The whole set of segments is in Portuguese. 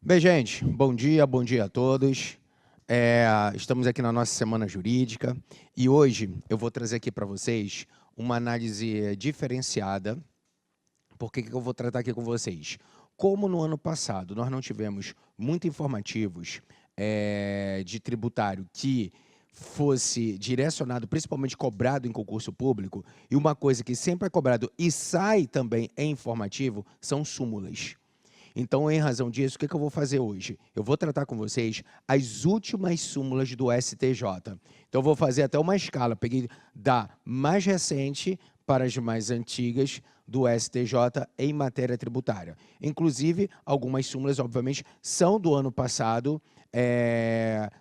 Bem, gente, bom dia a todos. Estamos aqui na nossa Semana Jurídica e hoje eu vou trazer aqui para vocês uma análise diferenciada. Por que eu vou tratar aqui com vocês? Como no ano passado nós não tivemos muito informativos de tributário que fosse direcionado, principalmente cobrado em concurso público, e uma coisa que sempre é cobrado e sai também em informativo são súmulas. Então, em razão disso, o que eu vou fazer hoje? Eu vou tratar com vocês as últimas súmulas do STJ. Então, eu vou fazer até uma escala. Peguei da mais recente para as mais antigas do STJ em matéria tributária. Inclusive, algumas súmulas, obviamente, são do ano passado,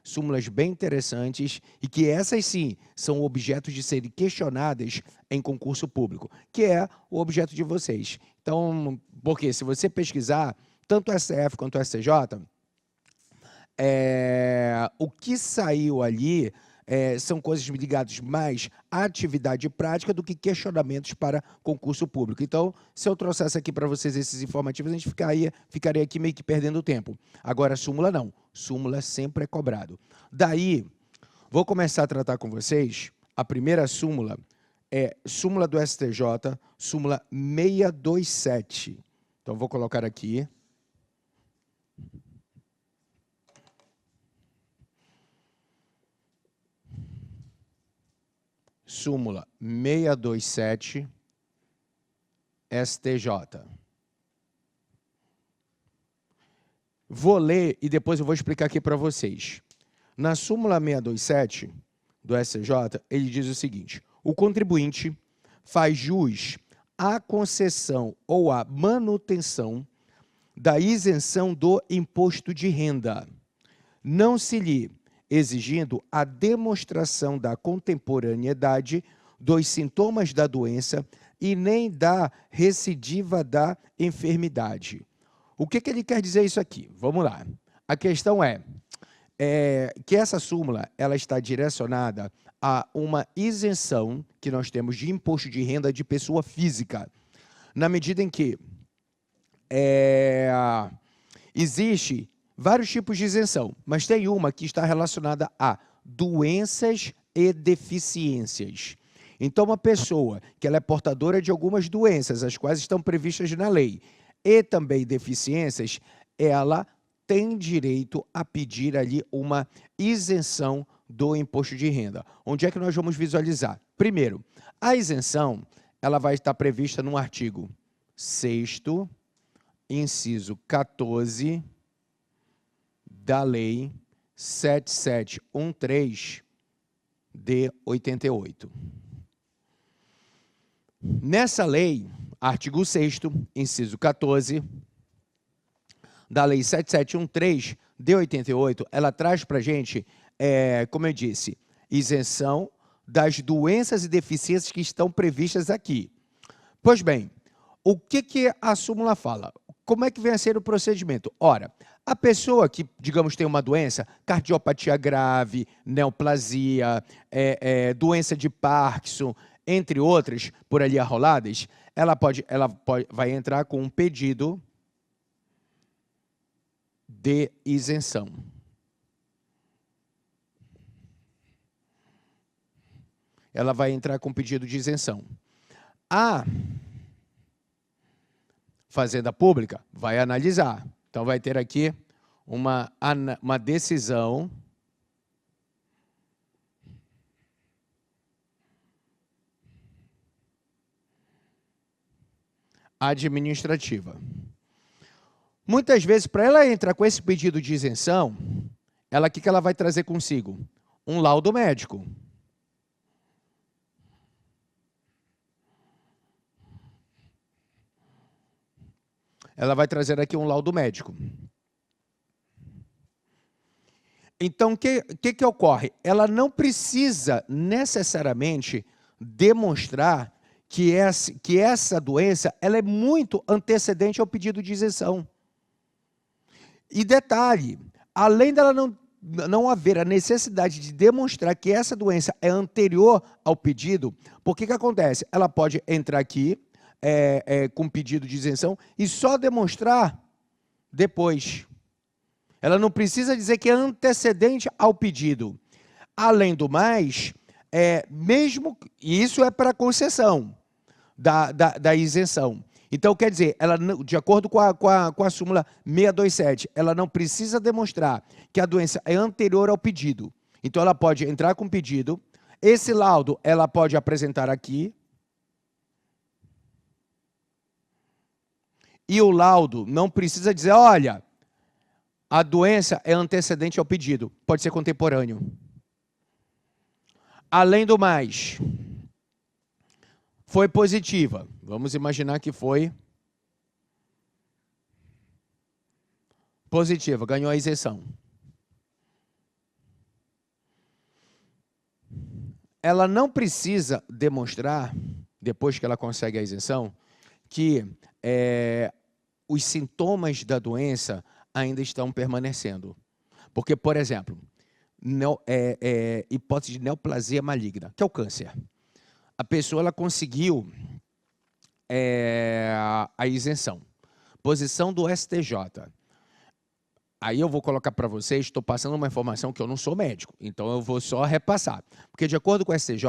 súmulas bem interessantes e que essas, sim, são objetos de serem questionadas em concurso público, que é o objeto de vocês. Então, porque se você pesquisar, tanto o STF quanto o STJ, o que saiu ali são coisas ligadas mais à atividade prática do que questionamentos para concurso público. Então, se eu trouxesse aqui para vocês esses informativos, a gente ficaria aqui meio que perdendo tempo. Agora, súmula não. Súmula sempre é cobrado. Daí, vou começar a tratar com vocês. A primeira súmula é súmula do STJ, súmula 627. Então, vou colocar aqui. Súmula 627, STJ. Vou ler e depois eu vou explicar aqui para vocês. Na súmula 627 do STJ, ele diz o seguinte: o contribuinte faz jus à concessão ou à manutenção da isenção do imposto de renda, não se lhe exigindo a demonstração da contemporaneidade dos sintomas da doença e nem da recidiva da enfermidade. O que ele quer dizer isso aqui? Vamos lá. A questão é que essa súmula ela está direcionada a uma isenção que nós temos de imposto de renda de pessoa física, na medida em que existe vários tipos de isenção, mas tem uma que está relacionada a doenças e deficiências. Então, uma pessoa que ela é portadora de algumas doenças, as quais estão previstas na lei, e também deficiências, ela tem direito a pedir ali uma isenção do imposto de renda. Onde é que nós vamos visualizar? Primeiro, a isenção ela vai estar prevista no artigo 6º, inciso 14, da Lei 7713 de 88. Nessa lei, artigo 6º, inciso 14, da Lei 7713 de 88, ela traz para a gente, como eu disse, isenção das doenças e deficiências que estão previstas aqui. Pois bem, o que a súmula fala? Como é que vem a ser o procedimento? Ora, a pessoa que, digamos, tem uma doença, cardiopatia grave, neoplasia, doença de Parkinson, entre outras, por ali arroladas, ela vai entrar com um pedido de isenção. Ela vai entrar com pedido de isenção. A Fazenda Pública vai analisar. Então, vai ter aqui uma decisão administrativa. Muitas vezes, para ela entrar com esse pedido de isenção, o que ela vai trazer consigo? Um laudo médico. Ela vai trazer aqui um laudo médico. Então, o que ocorre? Ela não precisa necessariamente demonstrar que essa doença ela é muito antecedente ao pedido de isenção. E detalhe, além dela não haver a necessidade de demonstrar que essa doença é anterior ao pedido, por que acontece? Ela pode entrar aqui com pedido de isenção e só demonstrar depois. Ela não precisa dizer que é antecedente ao pedido. Além do mais, mesmo, e isso é para concessão da isenção. Então, quer dizer, ela, de acordo com a súmula 627, ela não precisa demonstrar que a doença é anterior ao pedido. Então, ela pode entrar com pedido, esse laudo ela pode apresentar aqui, e o laudo não precisa dizer, olha, a doença é antecedente ao pedido, pode ser contemporâneo. Além do mais, foi positiva. Vamos imaginar que foi positiva, ganhou a isenção. Ela não precisa demonstrar, depois que ela consegue a isenção, que os sintomas da doença ainda estão permanecendo. Porque, por exemplo, hipótese de neoplasia maligna, que é o câncer. A pessoa ela conseguiu a isenção. Posição do STJ. Aí eu vou colocar para vocês, estou passando uma informação que eu não sou médico, então eu vou só repassar. Porque de acordo com o STJ,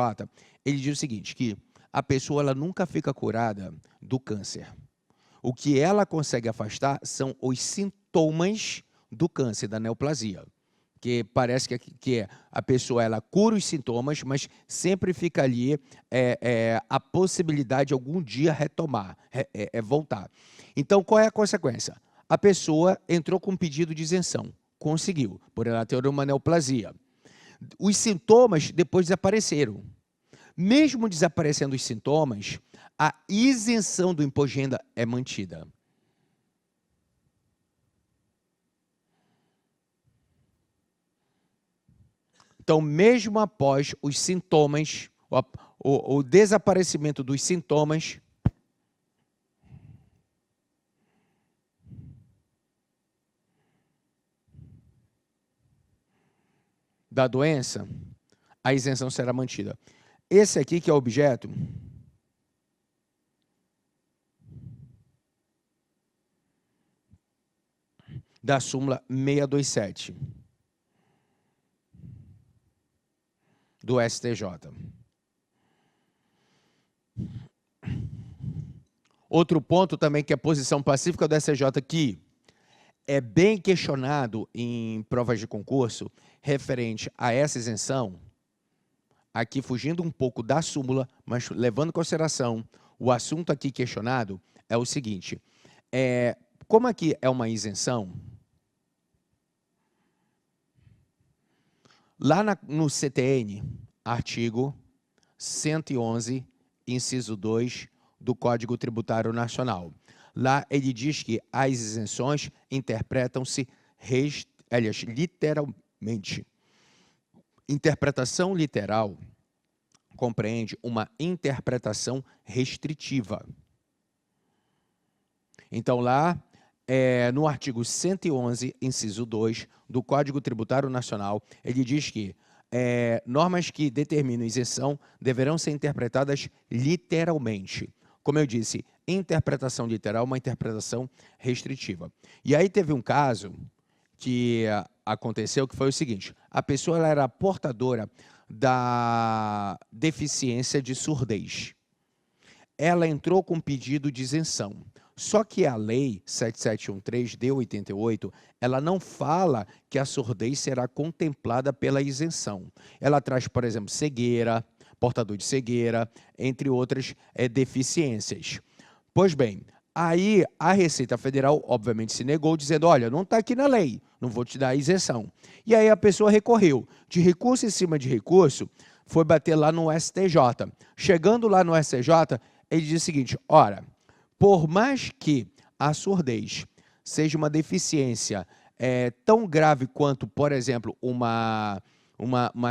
ele diz o seguinte, que a pessoa ela nunca fica curada do câncer. O que ela consegue afastar são os sintomas do câncer, da neoplasia. Que parece que a pessoa ela cura os sintomas, mas sempre fica ali a possibilidade de algum dia retomar, voltar. Então, qual é a consequência? A pessoa entrou com um pedido de isenção, conseguiu, por ela ter uma neoplasia. Os sintomas depois desapareceram. Mesmo desaparecendo os sintomas, a isenção do imposto de renda é mantida. Então, mesmo após os sintomas, o desaparecimento dos sintomas, da doença, a isenção será mantida. Esse aqui que é o objeto da súmula 627 do STJ. Outro ponto também que é a posição pacífica do STJ, que é bem questionado em provas de concurso, referente a essa isenção, aqui fugindo um pouco da súmula, mas levando em consideração o assunto aqui questionado, é o seguinte, como aqui é uma isenção, lá no CTN, artigo 111, inciso 2 do Código Tributário Nacional. Lá ele diz que as isenções interpretam-se, literalmente. Interpretação literal compreende uma interpretação restritiva. Então, lá, no artigo 111, inciso 2 do Código Tributário Nacional, ele diz que normas que determinam isenção deverão ser interpretadas literalmente. Como eu disse, interpretação literal é uma interpretação restritiva. E aí teve um caso que aconteceu, que foi o seguinte, a pessoa ela era portadora da deficiência de surdez. Ela entrou com pedido de isenção. Só que a lei 7713 de 88, ela não fala que a surdez será contemplada pela isenção. Ela traz, por exemplo, cegueira, portador de cegueira, entre outras deficiências. Pois bem, aí a Receita Federal, obviamente, se negou, dizendo, olha, não está aqui na lei, não vou te dar a isenção. E aí a pessoa recorreu. De recurso em cima de recurso, foi bater lá no STJ. Chegando lá no STJ, ele diz o seguinte, ora, por mais que a surdez seja uma deficiência tão grave quanto, por exemplo, uma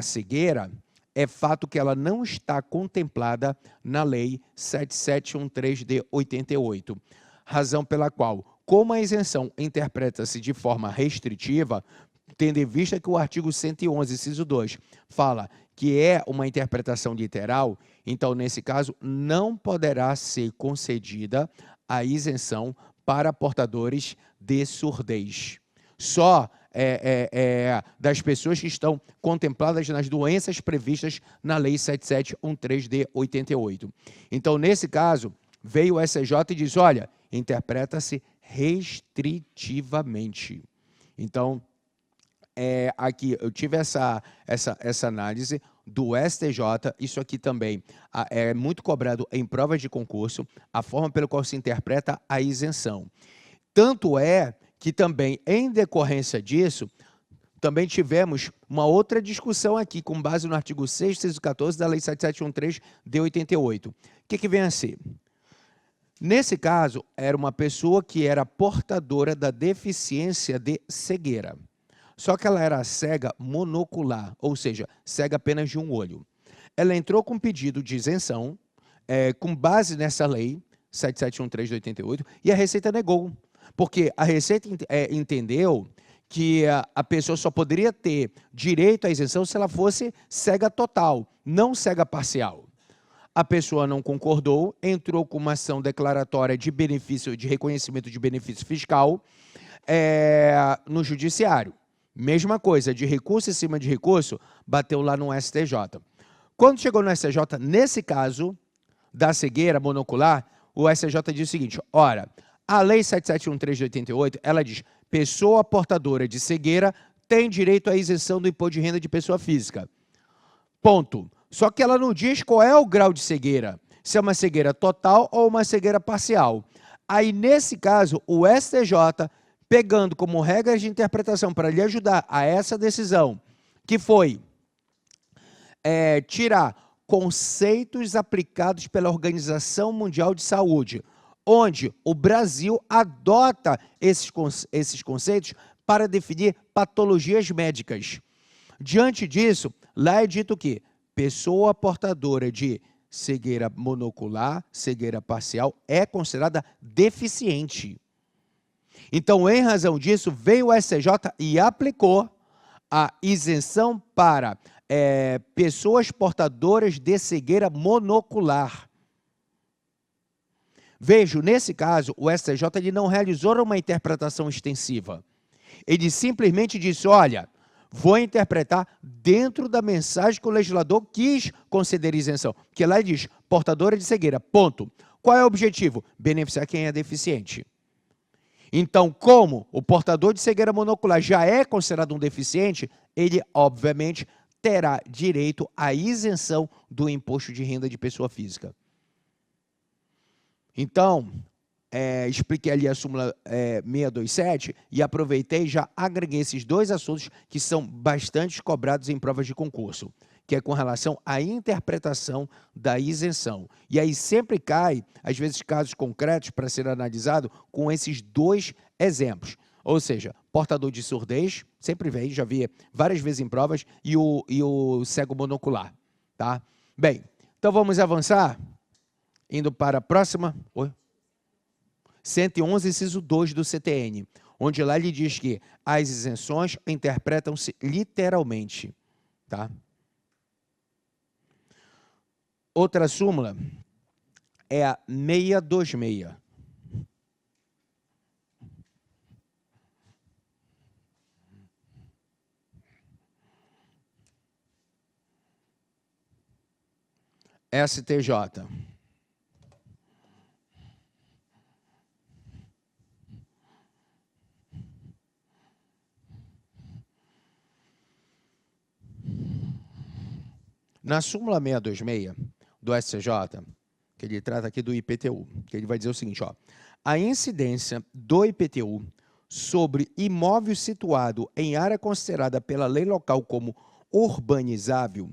cegueira, é fato que ela não está contemplada na Lei 7713 de 88. Razão pela qual, como a isenção interpreta-se de forma restritiva, tendo em vista que o artigo 111, inciso 2, fala que é uma interpretação literal, então, nesse caso, não poderá ser concedida a isenção para portadores de surdez. Só das pessoas que estão contempladas nas doenças previstas na Lei 7713 de 88. Então, nesse caso, veio o STJ e diz, olha, interpreta-se restritivamente. Então, aqui eu tive essa análise do STJ, isso aqui também é muito cobrado em provas de concurso, a forma pela qual se interpreta a isenção. Tanto é que também, em decorrência disso, também tivemos uma outra discussão aqui, com base no artigo 6º, 6 e 14 da Lei 7713 de 88. O que vem a ser? Nesse caso, era uma pessoa que era portadora da deficiência de cegueira. Só que ela era cega monocular, ou seja, cega apenas de um olho. Ela entrou com pedido de isenção, com base nessa lei, 7713 de 88, e a Receita negou. Porque a Receita entendeu que a pessoa só poderia ter direito à isenção se ela fosse cega total, não cega parcial. A pessoa não concordou, entrou com uma ação declaratória de benefício, de reconhecimento de benefício fiscal no judiciário. Mesma coisa, de recurso em cima de recurso, bateu lá no STJ. Quando chegou no STJ, nesse caso da cegueira monocular, o STJ diz o seguinte, ora, a Lei 7713 de 88, ela diz, pessoa portadora de cegueira tem direito à isenção do imposto de renda de pessoa física. Ponto. Só que ela não diz qual é o grau de cegueira, se é uma cegueira total ou uma cegueira parcial. Aí, nesse caso, o STJ, pegando como regras de interpretação para lhe ajudar a essa decisão, que foi tirar conceitos aplicados pela Organização Mundial de Saúde, onde o Brasil adota esses conceitos para definir patologias médicas. Diante disso, lá é dito que pessoa portadora de cegueira monocular, cegueira parcial, é considerada deficiente. Então, em razão disso, veio o STJ e aplicou a isenção para pessoas portadoras de cegueira monocular. Vejo, nesse caso, o STJ ele não realizou uma interpretação extensiva. Ele simplesmente disse, olha, vou interpretar dentro da mensagem que o legislador quis conceder isenção. Porque lá ele diz, portadora de cegueira, ponto. Qual é o objetivo? Beneficiar quem é deficiente. Então, como o portador de cegueira monocular já é considerado um deficiente, ele, obviamente, terá direito à isenção do imposto de renda de pessoa física. Então, expliquei ali a súmula 627 e aproveitei e já agreguei esses dois assuntos que são bastante cobrados em provas de concurso, que é com relação à interpretação da isenção. E aí sempre cai, às vezes, casos concretos para ser analisado com esses dois exemplos. Ou seja, portador de surdez, sempre vem, já vi várias vezes em provas, e o cego monocular. Tá? Bem, então vamos avançar, indo para a próxima. 111, inciso 2 do CTN, onde lá ele diz que as isenções interpretam-se literalmente. Tá? Outra súmula é a 626. STJ. Na súmula 626 do STJ, que ele trata aqui do IPTU, que ele vai dizer o seguinte, ó, a incidência do IPTU sobre imóvel situado em área considerada pela lei local como urbanizável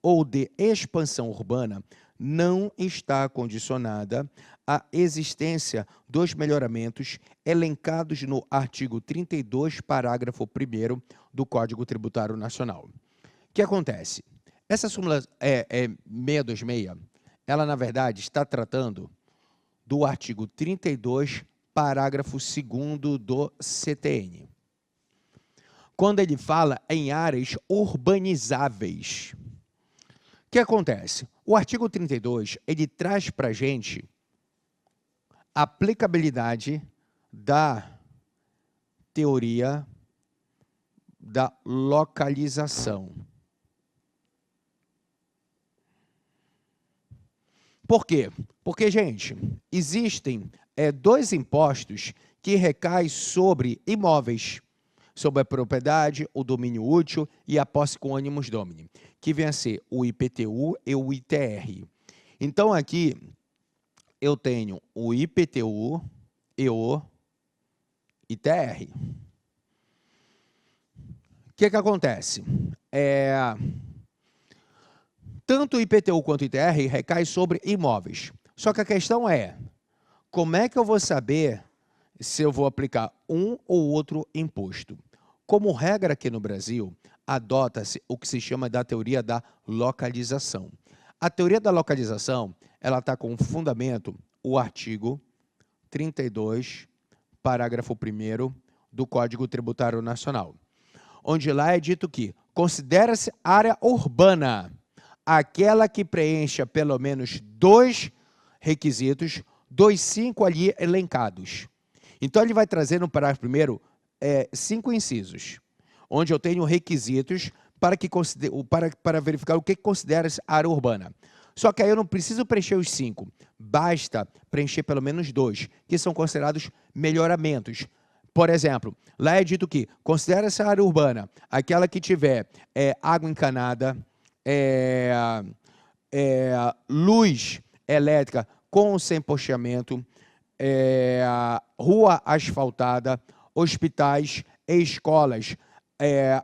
ou de expansão urbana não está condicionada à existência dos melhoramentos elencados no artigo 32, parágrafo 1º do Código Tributário Nacional. O que acontece? Essa súmula 626, ela, na verdade, está tratando do artigo 32, parágrafo 2º do CTN. Quando ele fala em áreas urbanizáveis. O que acontece? O artigo 32, ele traz para a gente a aplicabilidade da teoria da localização. Por quê? Porque, gente, existem dois impostos que recaem sobre imóveis, sobre a propriedade, o domínio útil e a posse com ânimos domini, que vem a ser o IPTU e o ITR. Então, aqui, eu tenho o IPTU e o ITR. O que acontece? Tanto o IPTU quanto o ITR recai sobre imóveis. Só que a questão é, como é que eu vou saber se eu vou aplicar um ou outro imposto? Como regra aqui no Brasil, adota-se o que se chama da teoria da localização. A teoria da localização, ela está com fundamento o artigo 32, parágrafo 1º do Código Tributário Nacional, onde lá é dito que considera-se área urbana aquela que preencha pelo menos 2 requisitos, dos 5 ali elencados. Então, ele vai trazer no parágrafo 1º 5 incisos, onde eu tenho requisitos para verificar o que considera-se área urbana. Só que aí eu não preciso preencher os 5, basta preencher pelo menos 2, que são considerados melhoramentos. Por exemplo, lá é dito que considera-se área urbana aquela que tiver água encanada, luz elétrica com ou sem posteamento, rua asfaltada, hospitais e escolas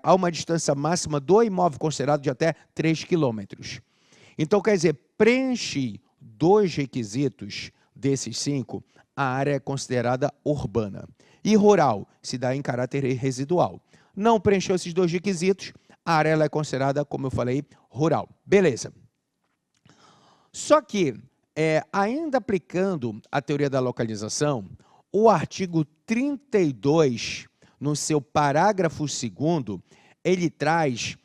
a uma distância máxima do imóvel considerado de até 3 quilômetros. Então, quer dizer, preenche 2 requisitos desses 5, a área é considerada urbana. E rural se dá em caráter residual. Não preencheu esses 2 requisitos, a área ela é considerada, como eu falei, rural. Beleza. Só que, ainda aplicando a teoria da localização, o artigo 32, no seu parágrafo 2º, ele traz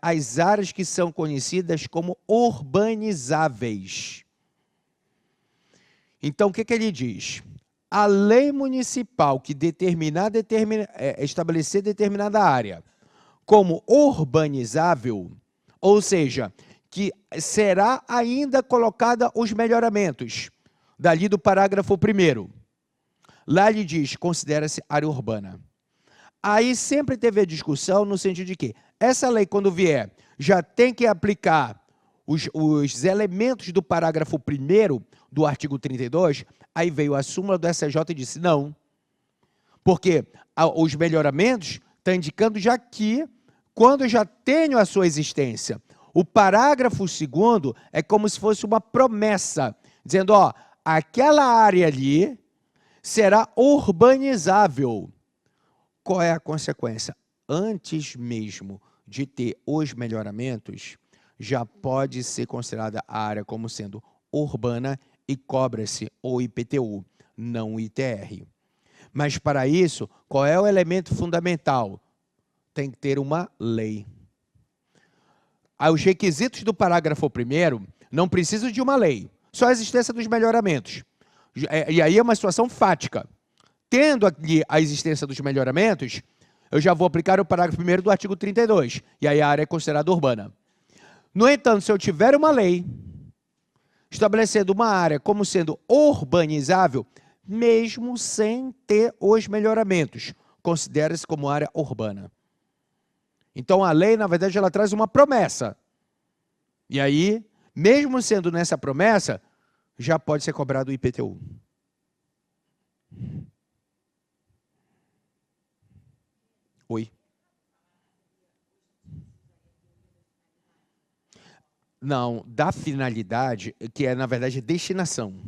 as áreas que são conhecidas como urbanizáveis. Então, o que ele diz? A lei municipal que estabelecer determinada área como urbanizável, ou seja, que será ainda colocada os melhoramentos, dali do parágrafo 1º. Lá ele diz, considera-se área urbana. Aí sempre teve a discussão no sentido de que essa lei, quando vier, já tem que aplicar os elementos do parágrafo 1º do artigo 32, aí veio a súmula do STJ e disse não, porque os melhoramentos estão indicando já que, quando eu já tenho a sua existência, o parágrafo 2º é como se fosse uma promessa, dizendo, ó, aquela área ali será urbanizável. Qual é a consequência? Antes mesmo de ter os melhoramentos, já pode ser considerada a área como sendo urbana e cobra-se o IPTU, não o ITR. Mas, para isso, qual é o elemento fundamental? Tem que ter uma lei. Os requisitos do parágrafo 1º não precisam de uma lei, só a existência dos melhoramentos. E aí é uma situação fática. Tendo aqui a existência dos melhoramentos, eu já vou aplicar o parágrafo 1º do artigo 32, e aí a área é considerada urbana. No entanto, se eu tiver uma lei estabelecendo uma área como sendo urbanizável, mesmo sem ter os melhoramentos, considera-se como área urbana. Então, a lei, na verdade, ela traz uma promessa. E aí, mesmo sendo nessa promessa, já pode ser cobrado o IPTU. Oi. Não, da finalidade, que é, na verdade, destinação.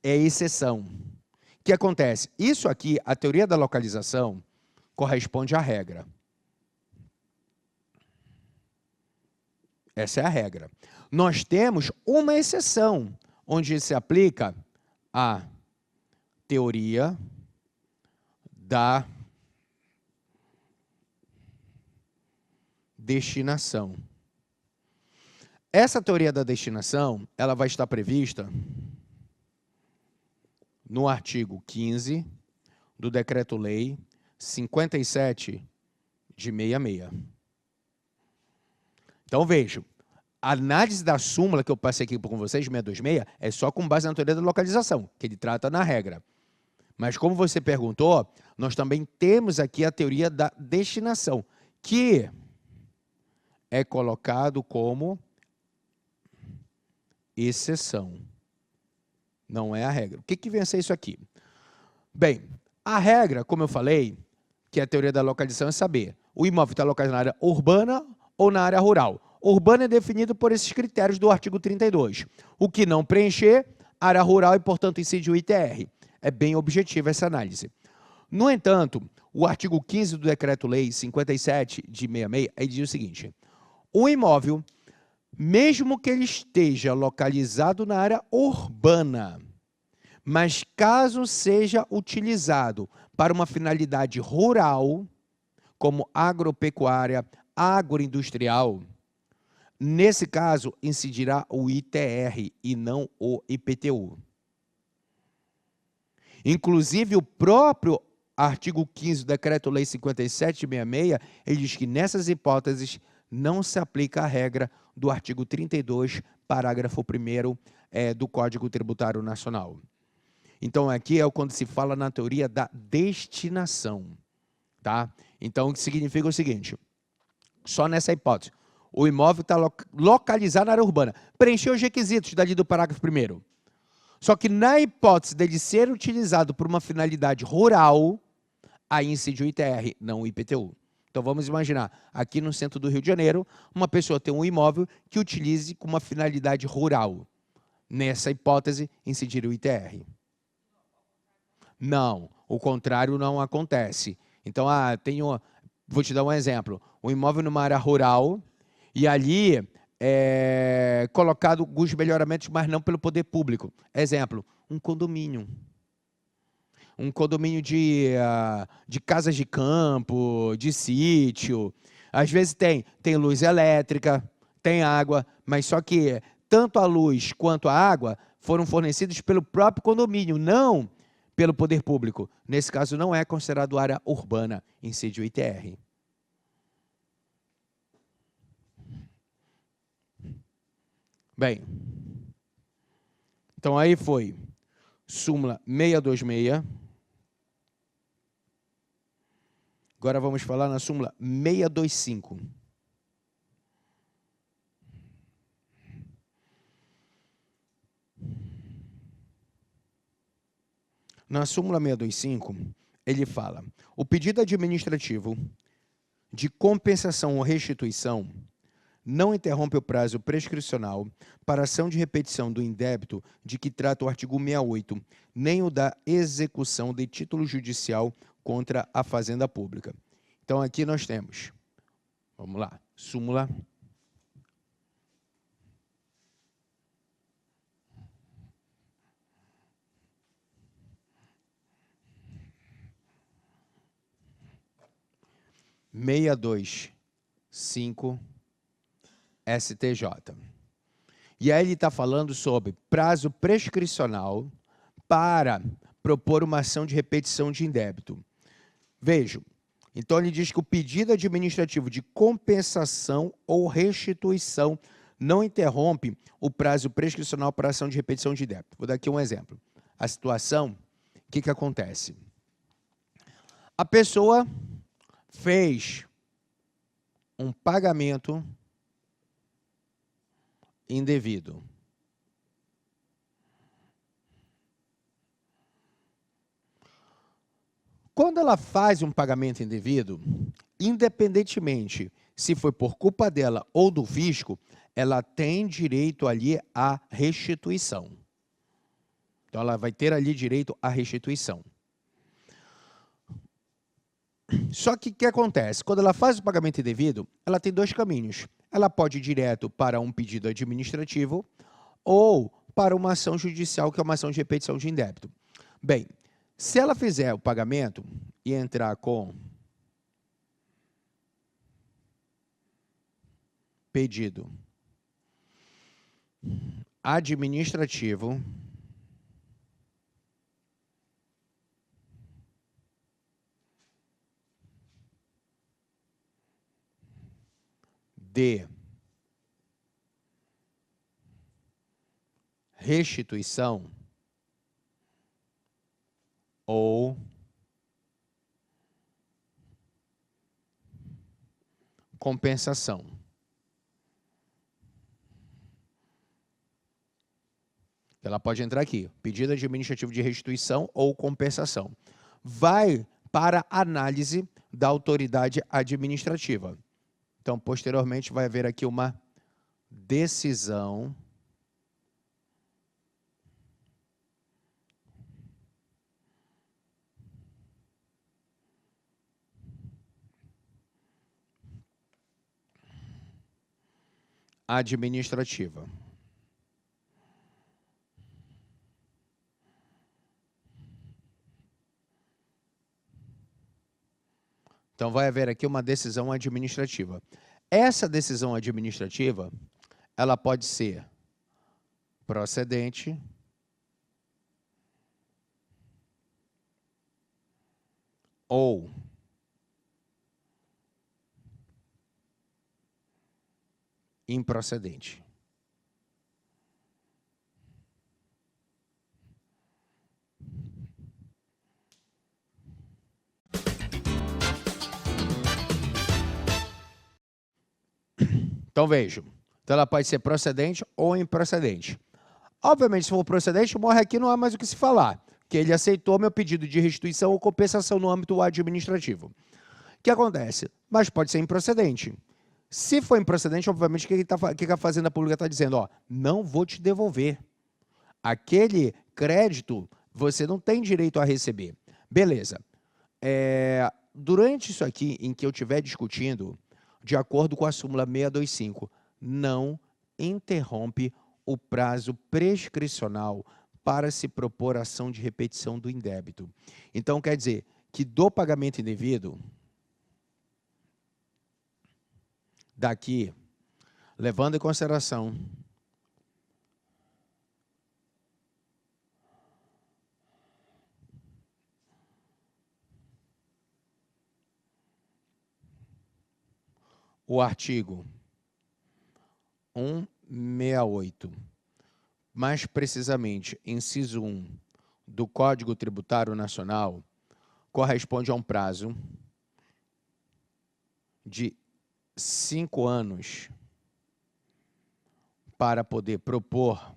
É exceção. O que acontece? Isso aqui, a teoria da localização, corresponde à regra. Essa é a regra. Nós temos uma exceção, onde se aplica a teoria da destinação. Essa teoria da destinação, ela vai estar prevista no artigo 15 do Decreto-Lei 57 de 66. Então, vejam, a análise da súmula que eu passei aqui com vocês, 626, é só com base na teoria da localização, que ele trata na regra. Mas como você perguntou, nós também temos aqui a teoria da destinação, que é colocado como exceção. Não é a regra. O que vem a ser isso aqui? Bem, a regra, como eu falei, que é a teoria da localização, é saber o imóvel está localizado na área urbana ou na área rural. Urbana é definido por esses critérios do artigo 32. O que não preencher, área rural e, portanto, incide o ITR. É bem objetiva essa análise. No entanto, o artigo 15 do Decreto-Lei 57 de 66, aí diz o seguinte: o imóvel, mesmo que ele esteja localizado na área urbana, mas caso seja utilizado para uma finalidade rural, como agropecuária, agroindustrial, nesse caso, incidirá o ITR e não o IPTU. Inclusive, o próprio artigo 15 do Decreto-Lei 57/66, ele diz que nessas hipóteses não se aplica a regra do artigo 32, parágrafo 1º do Código Tributário Nacional. Então, aqui é quando se fala na teoria da destinação. Tá? Então, o que significa o seguinte, só nessa hipótese, o imóvel está localizado na área urbana, preencheu os requisitos dali do parágrafo 1º. Só que na hipótese dele ser utilizado por uma finalidade rural, aí incide o ITR, não o IPTU. Então vamos imaginar, aqui no centro do Rio de Janeiro, uma pessoa tem um imóvel que utilize com uma finalidade rural. Nessa hipótese, incidir o ITR. Não, o contrário não acontece. Então, vou te dar um exemplo. Um imóvel numa área rural, e ali é colocado alguns melhoramentos, mas não pelo poder público. Exemplo, um condomínio. Um condomínio de casas de campo, de sítio. Às vezes tem luz elétrica, tem água, mas só que tanto a luz quanto a água foram fornecidos pelo próprio condomínio, não pelo poder público. Nesse caso, não é considerado área urbana, incide o ITR. Bem, então aí foi súmula 626. Agora vamos falar na súmula 625. Na súmula 625, ele fala: o pedido administrativo de compensação ou restituição não interrompe o prazo prescricional para ação de repetição do indébito de que trata o artigo 68, nem o da execução de título judicial contra a Fazenda Pública. Então, aqui nós temos, vamos lá, súmula 625 STJ. E aí ele está falando sobre prazo prescricional para propor uma ação de repetição de indébito. Vejam, então ele diz que o pedido administrativo de compensação ou restituição não interrompe o prazo prescricional para ação de repetição de débito. Vou dar aqui um exemplo. A situação, o que acontece? A pessoa fez um pagamento indevido. Quando ela faz um pagamento indevido, independentemente se foi por culpa dela ou do fisco, ela tem direito ali à restituição. Então, ela vai ter ali direito à restituição. Só que o que acontece? Quando ela faz o pagamento indevido, ela tem dois caminhos. Ela pode ir direto para um pedido administrativo ou para uma ação judicial, que é uma ação de repetição de indébito. Bem, se ela fizer o pagamento e entrar com pedido administrativo, de restituição ou compensação. Ela pode entrar aqui, pedido administrativo de restituição ou compensação. Vai para análise da autoridade administrativa. Então, posteriormente, vai haver aqui uma decisão administrativa. Então, vai haver aqui uma decisão administrativa. Essa decisão administrativa, ela pode ser procedente ou improcedente. Então, vejam. Então, ela pode ser procedente ou improcedente. Obviamente, se for procedente, morre aqui, não há mais o que se falar, que ele aceitou meu pedido de restituição ou compensação no âmbito administrativo. O que acontece? Mas pode ser improcedente. Se for improcedente, obviamente, o que a Fazenda Pública está dizendo? Ó, não vou te devolver. Aquele crédito, você não tem direito a receber. Beleza. Durante isso aqui, em que eu estiver discutindo, de acordo com a súmula 625, não interrompe o prazo prescricional para se propor ação de repetição do indébito. Então, quer dizer que do pagamento indevido, daqui, levando em consideração o artigo 168, mais precisamente, inciso 1 do Código Tributário Nacional, corresponde a um prazo de 5 anos para poder propor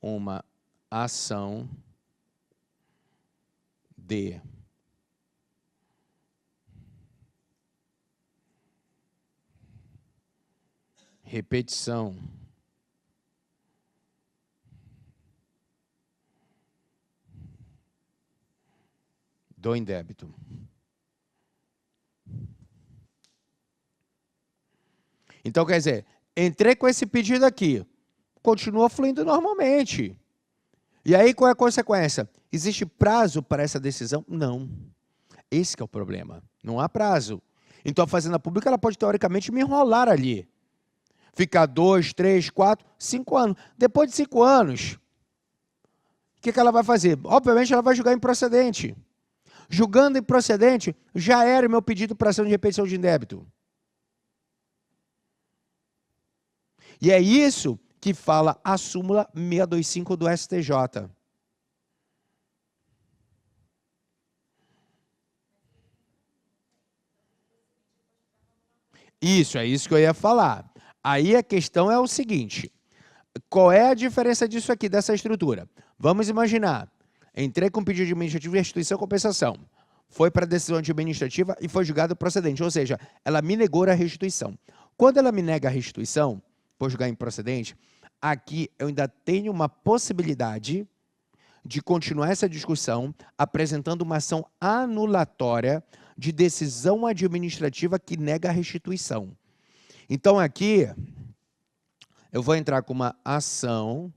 uma ação de repetição do indébito. Então, quer dizer, entrei com esse pedido aqui, continua fluindo normalmente. E aí, qual é a consequência? Existe prazo para essa decisão? Não. Esse que é o problema. Não há prazo. Então, a Fazenda Pública ela pode, teoricamente, me enrolar ali. Ficar 2, 3, 4, 5 anos. Depois de 5 anos, o que ela vai fazer? Obviamente, ela vai julgar improcedente. Julgando improcedente, já era o meu pedido para ação de repetição de indébito. E é isso que fala a súmula 625 do STJ. Isso, é isso que eu ia falar. Aí a questão é o seguinte, qual é a diferença disso aqui, dessa estrutura? Vamos imaginar, entrei com pedido administrativo de restituição e compensação, foi para a decisão administrativa e foi julgado procedente, ou seja, ela me negou a restituição. Quando ela me nega a restituição, por julgar improcedente, aqui eu ainda tenho uma possibilidade de continuar essa discussão apresentando uma ação anulatória de decisão administrativa que nega a restituição. Então, aqui, eu vou entrar com uma ação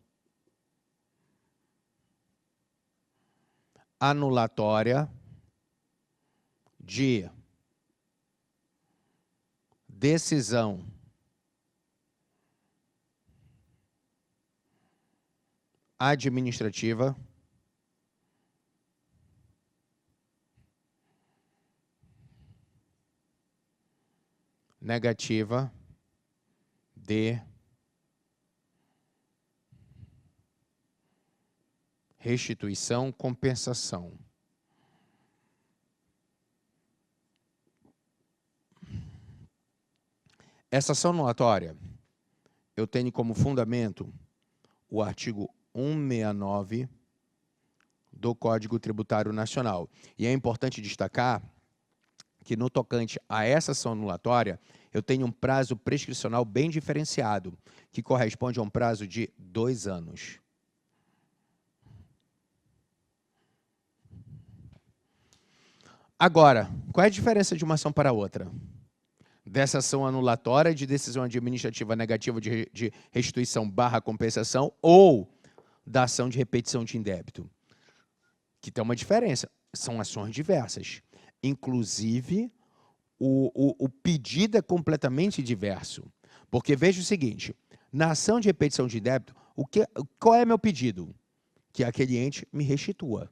anulatória de decisão administrativa negativa de restituição, compensação. Essa ação anulatória, eu tenho como fundamento o artigo 169 do Código Tributário Nacional. E é importante destacar que, no tocante a essa ação anulatória, eu tenho um prazo prescricional bem diferenciado, que corresponde a um prazo de 2 anos. Agora, qual é a diferença de uma ação para outra? Dessa ação anulatória de decisão administrativa negativa de restituição / compensação ou da ação de repetição de indébito? Que tem uma diferença, são ações diversas. Inclusive, o pedido é completamente diverso. Porque veja o seguinte, na ação de repetição de débito, qual é meu pedido? Que aquele ente me restitua.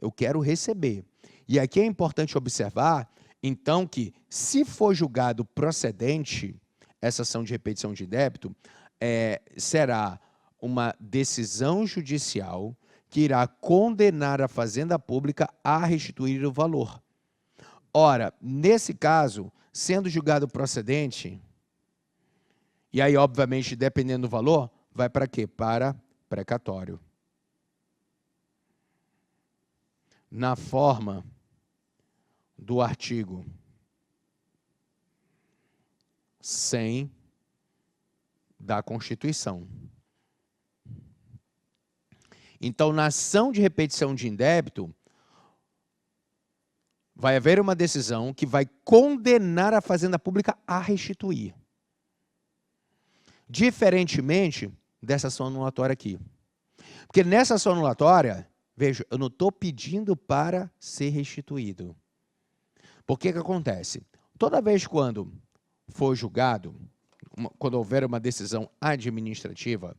Eu quero receber. E aqui é importante observar, então, que se for julgado procedente essa ação de repetição de débito, será uma decisão judicial que irá condenar a Fazenda Pública a restituir o valor. Ora, nesse caso, sendo julgado procedente, e aí, obviamente, dependendo do valor, vai para quê? Para precatório. Na forma do artigo 100 da Constituição. Então, na ação de repetição de indébito, vai haver uma decisão que vai condenar a Fazenda Pública a restituir. Diferentemente dessa ação anulatória aqui. Porque nessa ação anulatória, veja, eu não estou pedindo para ser restituído. Por que acontece? Toda vez quando for julgado, quando houver uma decisão administrativa,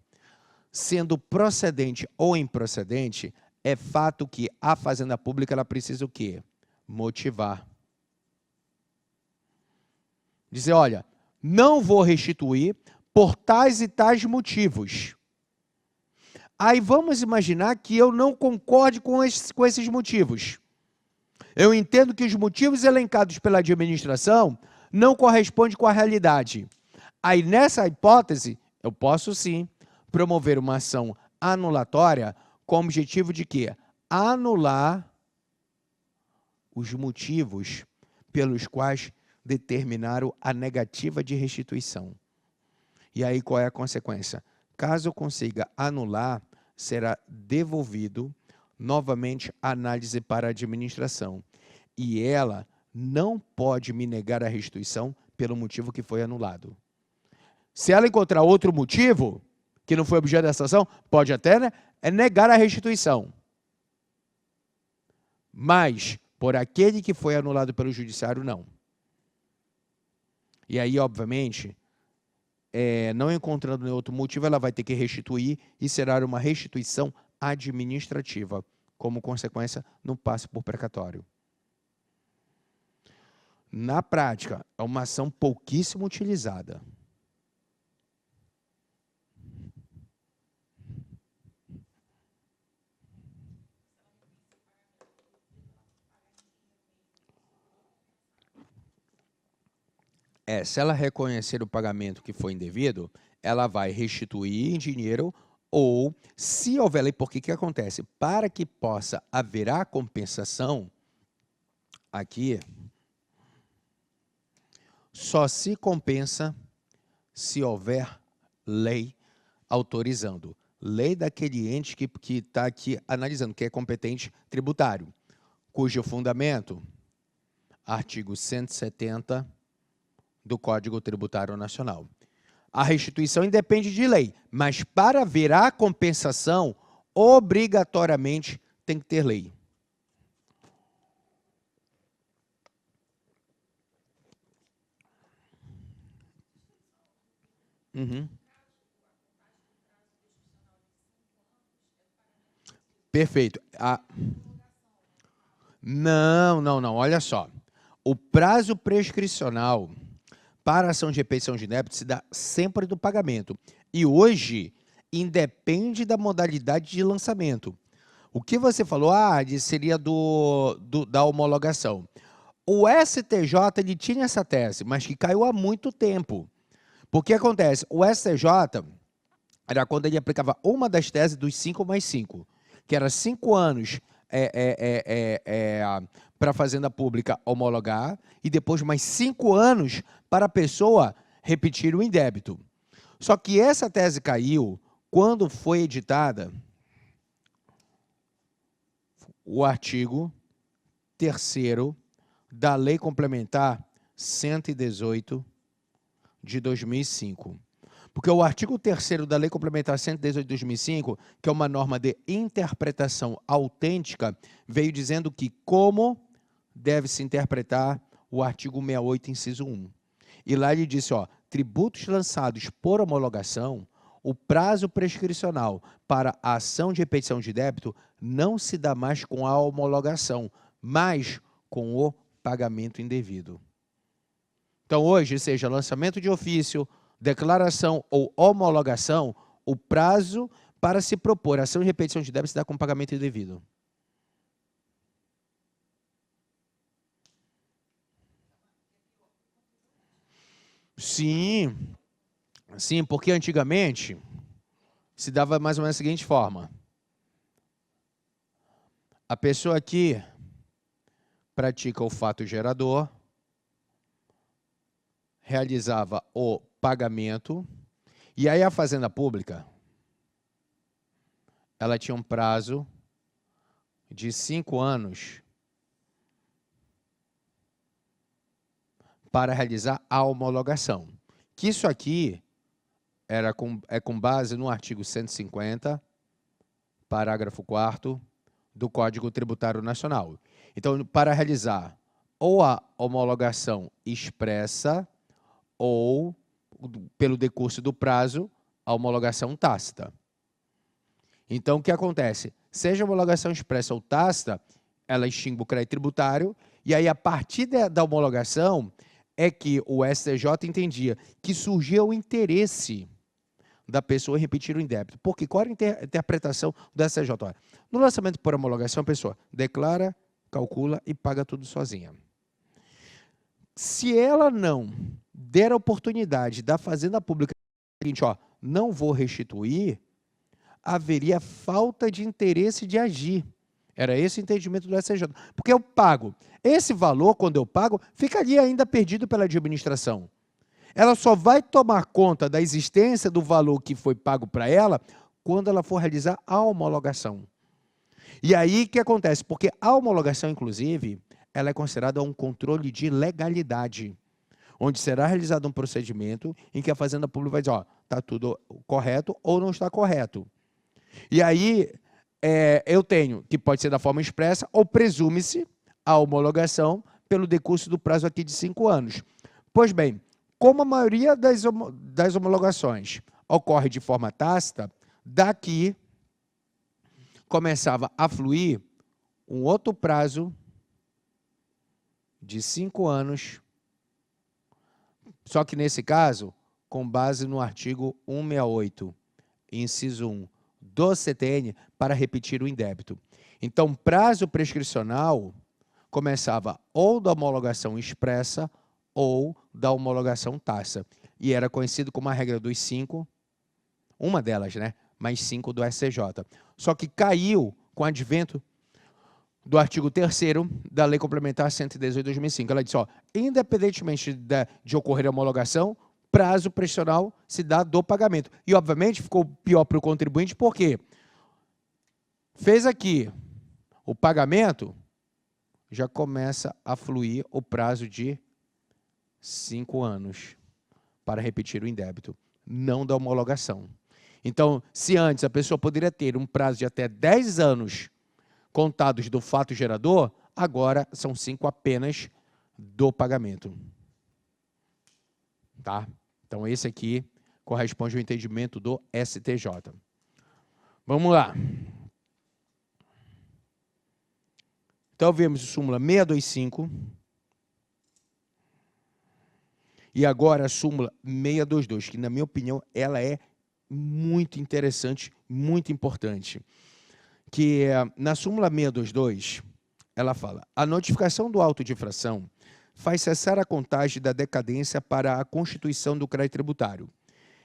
sendo procedente ou improcedente, é fato que a Fazenda Pública ela precisa o quê? Motivar. Dizer, olha, não vou restituir por tais e tais motivos. Aí vamos imaginar que eu não concorde com esses motivos. Eu entendo que os motivos elencados pela administração não correspondem com a realidade. Aí, nessa hipótese, eu posso sim promover uma ação anulatória com o objetivo de quê? Anular os motivos pelos quais determinaram a negativa de restituição. E aí, qual é a consequência? Caso eu consiga anular, será devolvido novamente a análise para a administração. E ela não pode me negar a restituição pelo motivo que foi anulado. Se ela encontrar outro motivo, que não foi objeto dessa ação, pode até negar a restituição. Mas, por aquele que foi anulado pelo judiciário, não. E aí, obviamente, não encontrando nenhum outro motivo, ela vai ter que restituir e será uma restituição administrativa. Como consequência, não passe por precatório. Na prática, é uma ação pouquíssimo utilizada. Se ela reconhecer o pagamento que foi indevido, ela vai restituir em dinheiro ou, se houver lei, porque que acontece? Para que possa haver a compensação, aqui, só se compensa se houver lei autorizando. Lei daquele ente que está aqui analisando, que é competente tributário, cujo fundamento, artigo 170 do Código Tributário Nacional. A restituição independe de lei, mas para haver a compensação, obrigatoriamente tem que ter lei. Perfeito. Não, olha só. O prazo prescricional para a ação de repetição de débito se dá sempre do pagamento. E hoje, independe da modalidade de lançamento. O que você falou, seria da homologação. O STJ ele tinha essa tese, mas que caiu há muito tempo. Porque acontece, o STJ era quando ele aplicava uma das teses dos 5+5, que era 5 anos para a Fazenda Pública homologar e depois mais 5 anos para a pessoa repetir o indébito. Só que essa tese caiu quando foi editada o artigo 3º da Lei Complementar 118 de 2005. Porque o artigo 3º da Lei Complementar 118 de 2005, que é uma norma de interpretação autêntica, veio dizendo que como deve se interpretar o artigo 68, inciso 1. E lá ele disse, tributos lançados por homologação, o prazo prescricional para a ação de repetição de débito não se dá mais com a homologação, mas com o pagamento indevido. Então, hoje, seja lançamento de ofício, declaração ou homologação, o prazo para se propor ação de repetição de débito se dá com pagamento indevido. Sim, porque antigamente se dava mais ou menos da seguinte forma. A pessoa aqui pratica o fato gerador, realizava o pagamento, e aí a Fazenda Pública, ela tinha um prazo de 5 anos para realizar a homologação. Que isso aqui é com base no artigo 150, parágrafo 4º, do Código Tributário Nacional. Então, para realizar ou a homologação expressa ou, pelo decurso do prazo, a homologação tácita. Então, o que acontece? Seja a homologação expressa ou tácita, ela extingue o crédito tributário, e aí, a partir da homologação, é que o STJ entendia que surgia o interesse da pessoa repetir o indébito. Porque qual era a interpretação do STJ? No lançamento por homologação, a pessoa declara, calcula e paga tudo sozinha. Se ela não der a oportunidade da Fazenda Pública, seguinte, não vou restituir, haveria falta de interesse de agir. Era esse o entendimento do STJ. Porque eu pago. Esse valor, quando eu pago, ficaria ainda perdido pela administração. Ela só vai tomar conta da existência do valor que foi pago para ela quando ela for realizar a homologação. E aí, o que acontece? Porque a homologação, inclusive, ela é considerada um controle de legalidade, onde será realizado um procedimento em que a Fazenda Pública vai dizer, está tudo correto ou não está correto. E aí, eu tenho, que pode ser da forma expressa, ou presume-se a homologação pelo decurso do prazo aqui de 5 anos. Pois bem, como a maioria das homologações ocorre de forma tácita, daqui começava a fluir um outro prazo de 5 anos, só que nesse caso, com base no artigo 168, inciso 1 do CTN, para repetir o indébito. Então, prazo prescricional começava ou da homologação expressa ou da homologação tácita. E era conhecido como a regra dos 5, uma delas, né? Mais 5 do SCJ. Só que caiu com o advento do artigo 3º da Lei Complementar 118 de 2005. Ela disse, independentemente de ocorrer a homologação, prazo prescricional se dá do pagamento. E, obviamente, ficou pior para o contribuinte, porque fez aqui o pagamento, já começa a fluir o prazo de 5 anos para repetir o indébito, não da homologação. Então, se antes a pessoa poderia ter um prazo de até 10 anos contados do fato gerador, agora são 5 apenas do pagamento. Tá? Então, esse aqui corresponde ao entendimento do STJ. Vamos lá. Então, vemos o súmula 625. E agora a súmula 622, que na minha opinião ela é muito interessante, muito importante. Que na súmula 622, ela fala: a notificação do auto de infração faz cessar a contagem da decadência para a constituição do crédito tributário.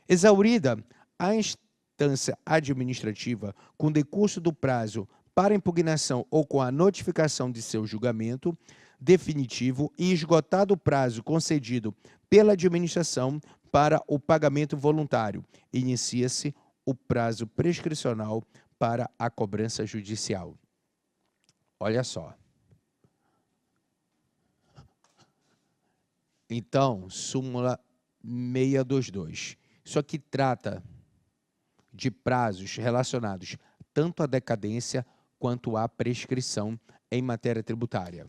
Exaurida a instância administrativa com decurso do prazo para impugnação ou com a notificação de seu julgamento definitivo e esgotado o prazo concedido pela administração para o pagamento voluntário, inicia-se o prazo prescricional para a cobrança judicial. Olha só. Então, súmula 622. Isso aqui trata de prazos relacionados tanto à decadência quanto à prescrição em matéria tributária.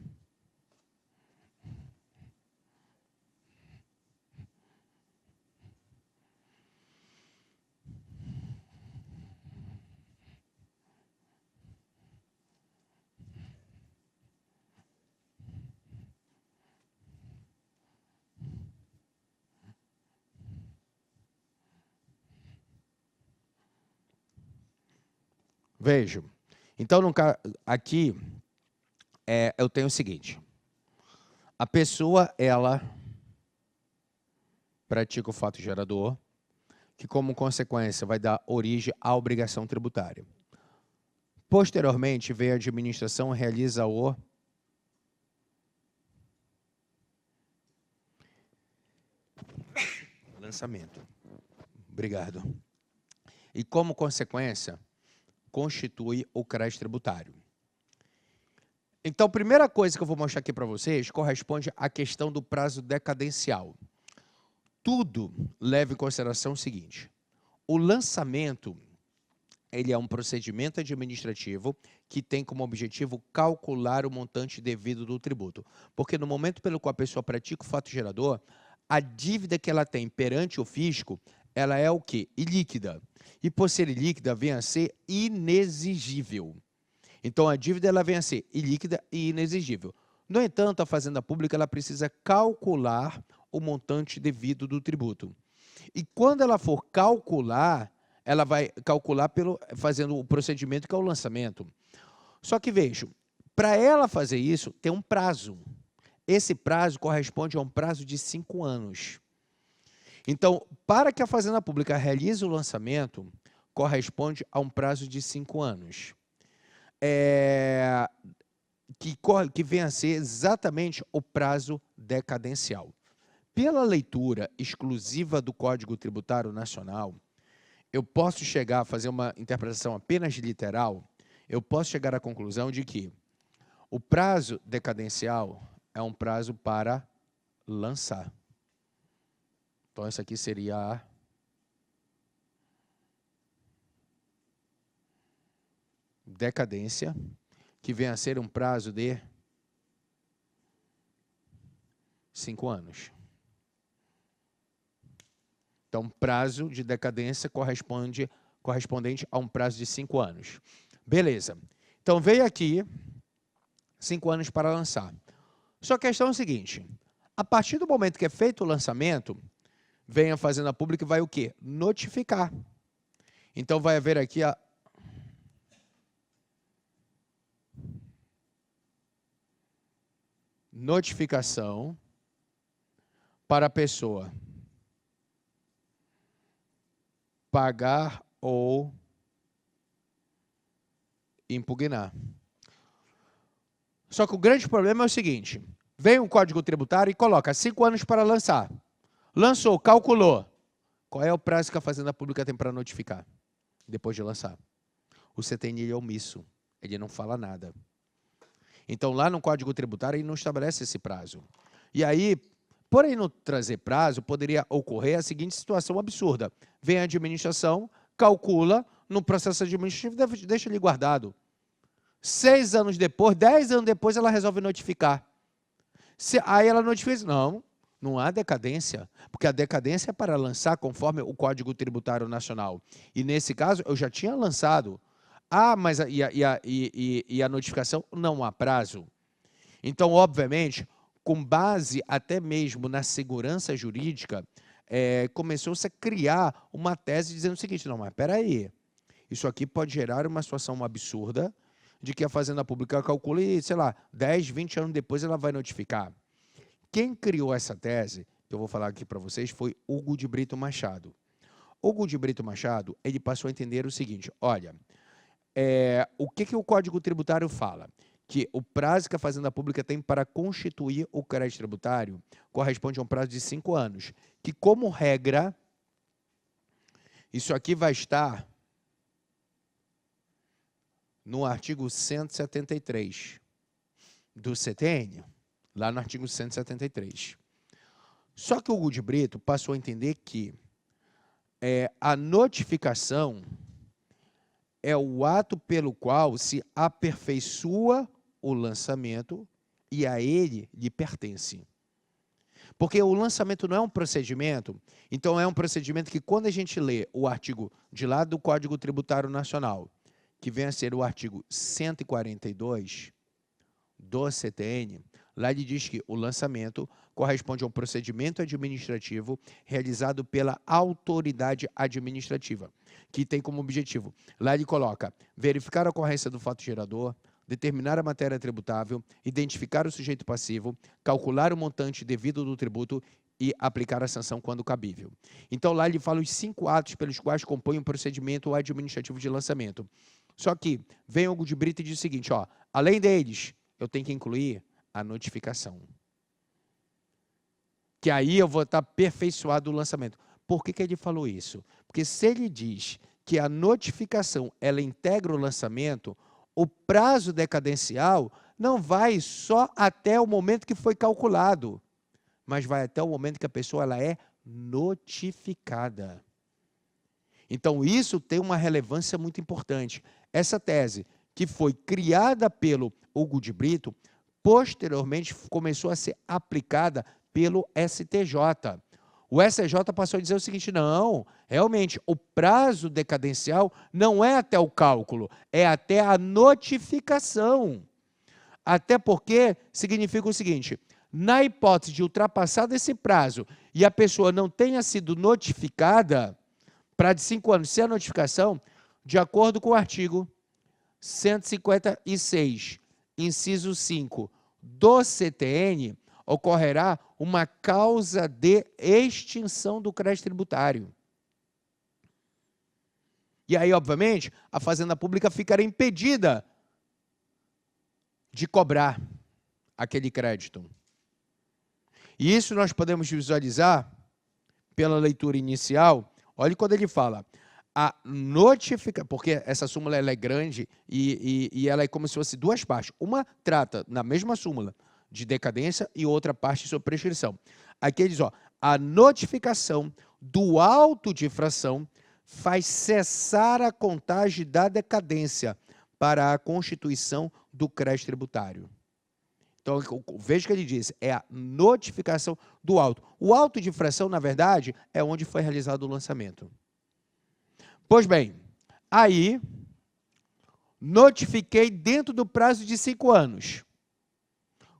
Vejam, então aqui eu tenho o seguinte: a pessoa, ela pratica o fato gerador, que como consequência vai dar origem à obrigação tributária. Posteriormente, vem a administração e realiza o lançamento. Obrigado. E como consequência, constitui o crédito tributário. Então, a primeira coisa que eu vou mostrar aqui para vocês corresponde à questão do prazo decadencial. Tudo leva em consideração o seguinte: o lançamento, ele é um procedimento administrativo que tem como objetivo calcular o montante devido do tributo. Porque no momento pelo qual a pessoa pratica o fato gerador, a dívida que ela tem perante o fisco, ela é o quê? Ilíquida. E por ser ilíquida, vem a ser inexigível. Então, a dívida ela vem a ser ilíquida e inexigível. No entanto, a Fazenda Pública ela precisa calcular o montante devido do tributo. E quando ela for calcular, ela vai calcular fazendo o procedimento que é o lançamento. Só que vejam, para ela fazer isso, tem um prazo. Esse prazo corresponde a um prazo de 5 anos. Então, para que a Fazenda Pública realize o lançamento, corresponde a um prazo de 5 anos. Que vem a ser exatamente o prazo decadencial. Pela leitura exclusiva do Código Tributário Nacional, eu posso chegar a fazer uma interpretação apenas literal, eu posso chegar à conclusão de que o prazo decadencial é um prazo para lançar. Então, essa aqui seria a decadência, que vem a ser um prazo de 5 anos. Então, prazo de decadência correspondente a um prazo de 5 anos. Beleza. Então, veio aqui 5 anos para lançar. Só que a questão é o seguinte: a partir do momento que é feito o lançamento, vem a Fazenda Pública e vai o quê? Notificar. Então, vai haver aqui a notificação para a pessoa pagar ou impugnar. Só que o grande problema é o seguinte: vem um Código Tributário e coloca 5 anos para lançar. Lançou, calculou. Qual é o prazo que a Fazenda Pública tem para notificar depois de lançar? O CTN é omisso, ele não fala nada. Então, lá no Código Tributário, ele não estabelece esse prazo. E aí, por ele não trazer prazo, poderia ocorrer a seguinte situação absurda: vem a administração, calcula, no processo administrativo, deixa ele guardado. 6 anos depois, 10 anos depois, ela resolve notificar. Aí ela notifica, não há decadência, porque a decadência é para lançar conforme o Código Tributário Nacional. E nesse caso, eu já tinha lançado. Mas a notificação não há prazo. Então, obviamente, com base até mesmo na segurança jurídica, começou-se a criar uma tese dizendo o seguinte: não, mas espera aí, isso aqui pode gerar uma situação absurda de que a Fazenda Pública calcula e, sei lá, 10, 20 anos depois ela vai notificar. Quem criou essa tese, que eu vou falar aqui para vocês, foi Hugo de Brito Machado. Hugo de Brito Machado, ele passou a entender o seguinte: olha, o que o Código Tributário fala? Que o prazo que a Fazenda Pública tem para constituir o crédito tributário corresponde a um prazo de 5 anos, que, como regra, isso aqui vai estar no artigo 173 do CTN, lá no artigo 173. Só que o Hugo de Brito passou a entender que a notificação é o ato pelo qual se aperfeiçoa o lançamento e a ele lhe pertence. Porque o lançamento não é um procedimento, então é um procedimento que, quando a gente lê o artigo de lá do Código Tributário Nacional, que vem a ser o artigo 142 do CTN, lá ele diz que o lançamento corresponde a um procedimento administrativo realizado pela autoridade administrativa, que tem como objetivo, lá ele coloca, verificar a ocorrência do fato gerador, determinar a matéria tributável, identificar o sujeito passivo, calcular o montante devido do tributo e aplicar a sanção quando cabível. Então, lá ele fala os 5 atos pelos quais compõe um procedimento administrativo de lançamento. Só que vem Hugo de Brito e diz o seguinte, ó, além deles, eu tenho que incluir a notificação. Que aí eu vou estar aperfeiçoado o lançamento. Por que ele falou isso? Porque se ele diz que a notificação ela integra o lançamento, o prazo decadencial não vai só até o momento que foi calculado, mas vai até o momento que a pessoa ela é notificada. Então, isso tem uma relevância muito importante. Essa tese, que foi criada pelo Hugo de Brito, posteriormente começou a ser aplicada pelo STJ. O STJ passou a dizer o seguinte, não, realmente, o prazo decadencial não é até o cálculo, é até a notificação. Até porque significa o seguinte, na hipótese de ultrapassado esse prazo e a pessoa não tenha sido notificada, para de 5 anos ser a notificação, de acordo com o artigo 156, inciso 5 do CTN, ocorrerá uma causa de extinção do crédito tributário. E aí, obviamente, a Fazenda Pública ficará impedida de cobrar aquele crédito. E isso nós podemos visualizar pela leitura inicial. Olha quando ele fala, a notificação, porque essa súmula ela é grande e ela é como se fosse 2 partes. Uma trata, na mesma súmula, de decadência e outra parte sobre prescrição. Aqui ele diz, ó, a notificação do auto de infração faz cessar a contagem da decadência para a constituição do crédito tributário. Então, veja o que ele diz, é a notificação do auto. O auto de infração, na verdade, é onde foi realizado o lançamento. Pois bem, aí, notifiquei dentro do prazo de 5 anos.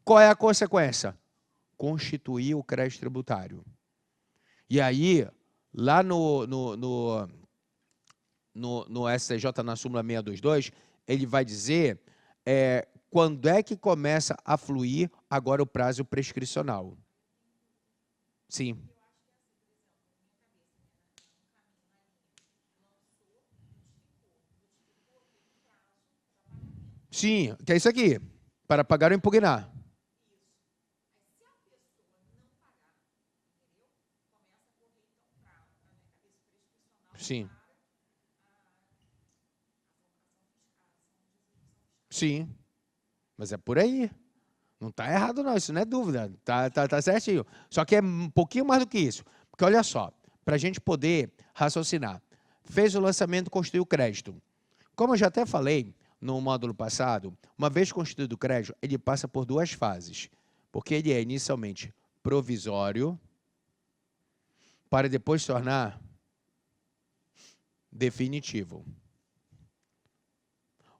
Qual é a consequência? Constituir o crédito tributário. E aí, lá no STJ, na súmula 622, ele vai dizer quando é que começa a fluir agora o prazo prescricional. Sim. Sim, que é isso aqui, para pagar ou impugnar. Sim. Sim. Mas é por aí. Não está errado, não. Isso não é dúvida. Tá certinho. Só que é um pouquinho mais do que isso. Porque, olha só, para a gente poder raciocinar, fez o lançamento, constituiu o crédito. Como eu já até falei no módulo passado, uma vez constituído o crédito, ele passa por 2 fases. Porque ele é inicialmente provisório, para depois se tornar definitivo.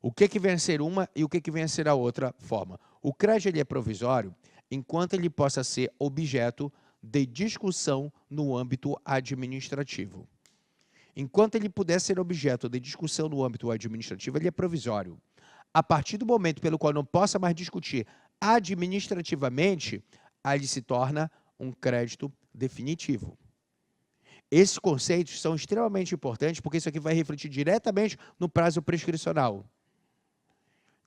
O que vem a ser uma e o que vem a ser a outra forma? O crédito ele é provisório, enquanto ele possa ser objeto de discussão no âmbito administrativo. Enquanto ele puder ser objeto de discussão no âmbito administrativo, ele é provisório. A partir do momento pelo qual não possa mais discutir administrativamente, aí ele se torna um crédito definitivo. Esses conceitos são extremamente importantes, porque isso aqui vai refletir diretamente no prazo prescricional.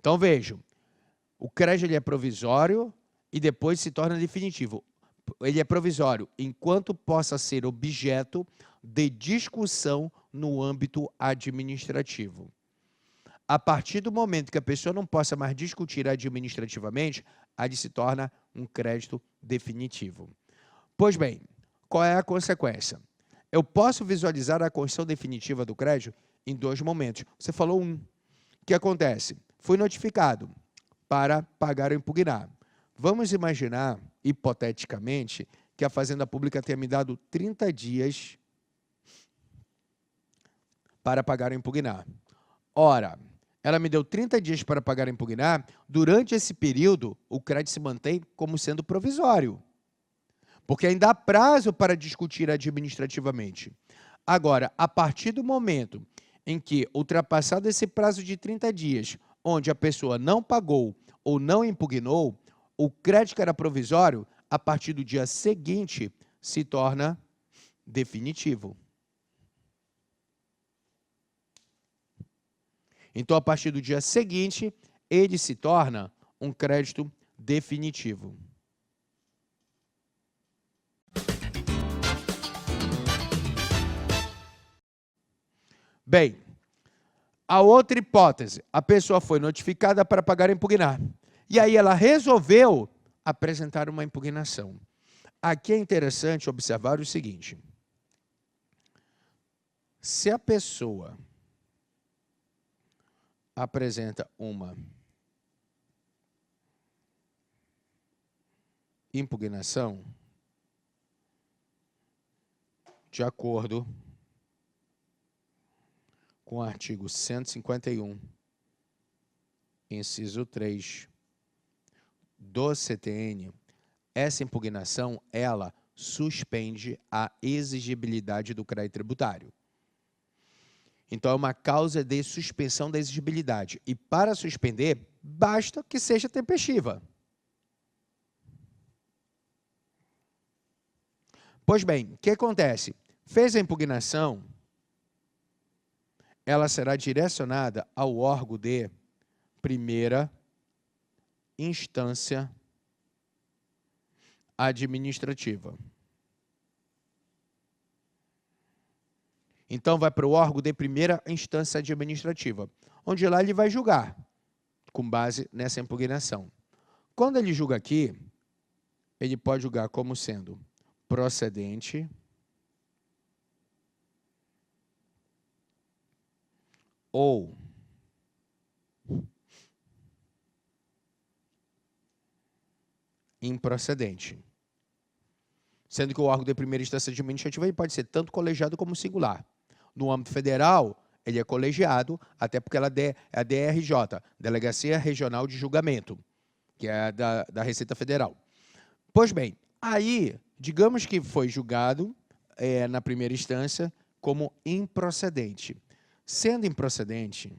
Então, vejam, o crédito ele é provisório e depois se torna definitivo. Ele é provisório enquanto possa ser objeto de discussão no âmbito administrativo. A partir do momento que a pessoa não possa mais discutir administrativamente, aí se torna um crédito definitivo. Pois bem, qual é a consequência? Eu posso visualizar a condição definitiva do crédito em dois momentos. Você falou um. O que acontece? Fui notificado para pagar ou impugnar. Vamos imaginar, hipoteticamente, que a Fazenda Pública tenha me dado 30 dias para pagar ou impugnar. Ora, ela me deu 30 dias para pagar ou impugnar, durante esse período, o crédito se mantém como sendo provisório, porque ainda há prazo para discutir administrativamente. Agora, a partir do momento em que, ultrapassado esse prazo de 30 dias, onde a pessoa não pagou ou não impugnou, o crédito que era provisório, a partir do dia seguinte, se torna definitivo. Então, a partir do dia seguinte, ele se torna um crédito definitivo. Bem, a outra hipótese, a pessoa foi notificada para pagar ou impugnar. E aí ela resolveu apresentar uma impugnação. Aqui é interessante observar o seguinte. Se a pessoa apresenta uma impugnação, de acordo com o artigo 151, inciso 3 do CTN, essa impugnação, ela suspende a exigibilidade do crédito tributário. Então, é uma causa de suspensão da exigibilidade. E para suspender, basta que seja tempestiva. Pois bem, o que acontece? Fez a impugnação, ela será direcionada ao órgão de primeira instância administrativa. Então, vai para o órgão de primeira instância administrativa, onde lá ele vai julgar, com base nessa impugnação. Quando ele julga aqui, ele pode julgar como sendo procedente ou improcedente. Sendo que o órgão de primeira instância administrativa ele pode ser tanto colegiado como singular. No âmbito federal, ele é colegiado, até porque ela é a DRJ, Delegacia Regional de Julgamento, que é da Receita Federal. Pois bem, aí, digamos que foi julgado na primeira instância como improcedente. Sendo improcedente,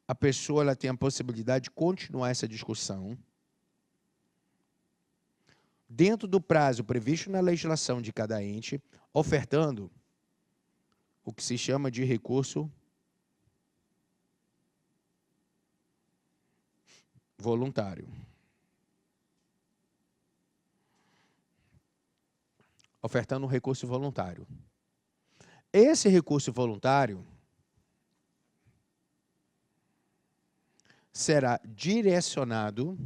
a pessoa ela tem a possibilidade de continuar essa discussão dentro do prazo previsto na legislação de cada ente, ofertando o que se chama de recurso voluntário. Ofertando um recurso voluntário. Esse recurso voluntário será direcionado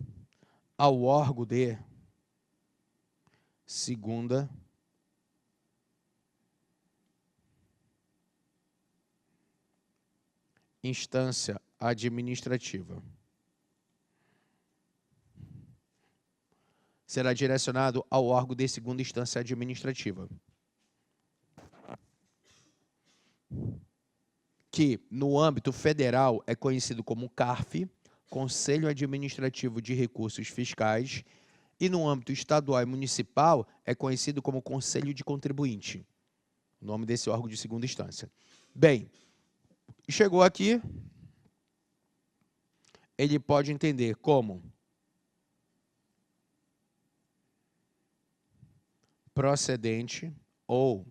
ao órgão de segunda instância administrativa. Será direcionado ao órgão de segunda instância administrativa, que no âmbito federal é conhecido como CARF, Conselho Administrativo de Recursos Fiscais, e no âmbito estadual e municipal é conhecido como Conselho de Contribuinte, o nome desse órgão de segunda instância. Bem, chegou aqui, ele pode entender como procedente ou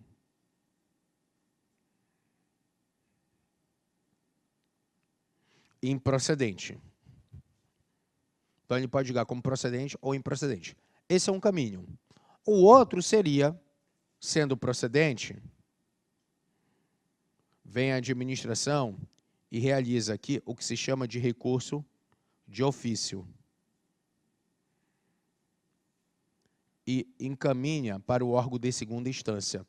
improcedente. Então, ele pode julgar como procedente ou improcedente. Esse é um caminho. O outro seria, sendo procedente, vem a administração e realiza aqui o que se chama de recurso de ofício. E encaminha para o órgão de segunda instância.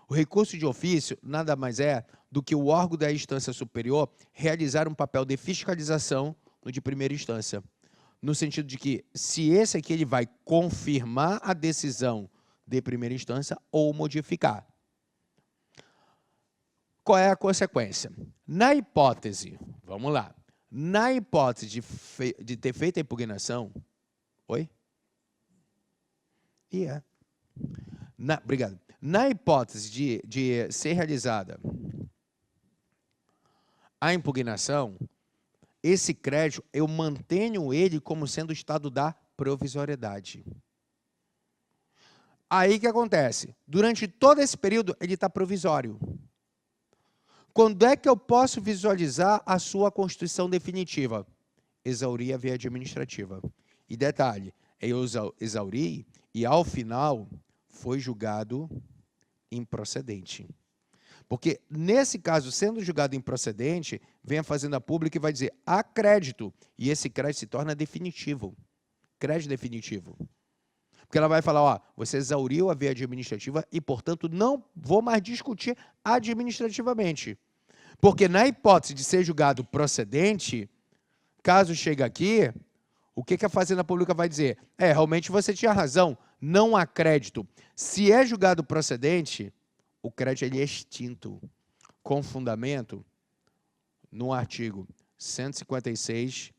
O recurso de ofício nada mais é do que o órgão da instância superior realizar um papel de fiscalização no de primeira instância. No sentido de que, se esse aqui ele vai confirmar a decisão de primeira instância ou modificar. Qual é a consequência? Na hipótese, vamos lá, na hipótese de ter feito a impugnação, oi? Obrigado. Na hipótese de ser realizada a impugnação, esse crédito, eu mantenho ele como sendo o estado da provisoriedade. Aí o que acontece? Durante todo esse período, ele está provisório. Quando é que eu posso visualizar a sua constituição definitiva? Exaurir a via administrativa. E detalhe, eu exauri e, ao final, foi julgado improcedente. Porque, nesse caso, sendo julgado improcedente, vem a Fazenda Pública e vai dizer há crédito, e esse crédito se torna definitivo. Crédito definitivo. Porque ela vai falar, ó, você exauriu a via administrativa e, portanto, não vou mais discutir administrativamente. Porque, na hipótese de ser julgado procedente, caso chegue aqui, o que a Fazenda Pública vai dizer? Realmente você tinha razão, não há crédito. Se é julgado procedente, o crédito ele é extinto, com fundamento no artigo 156,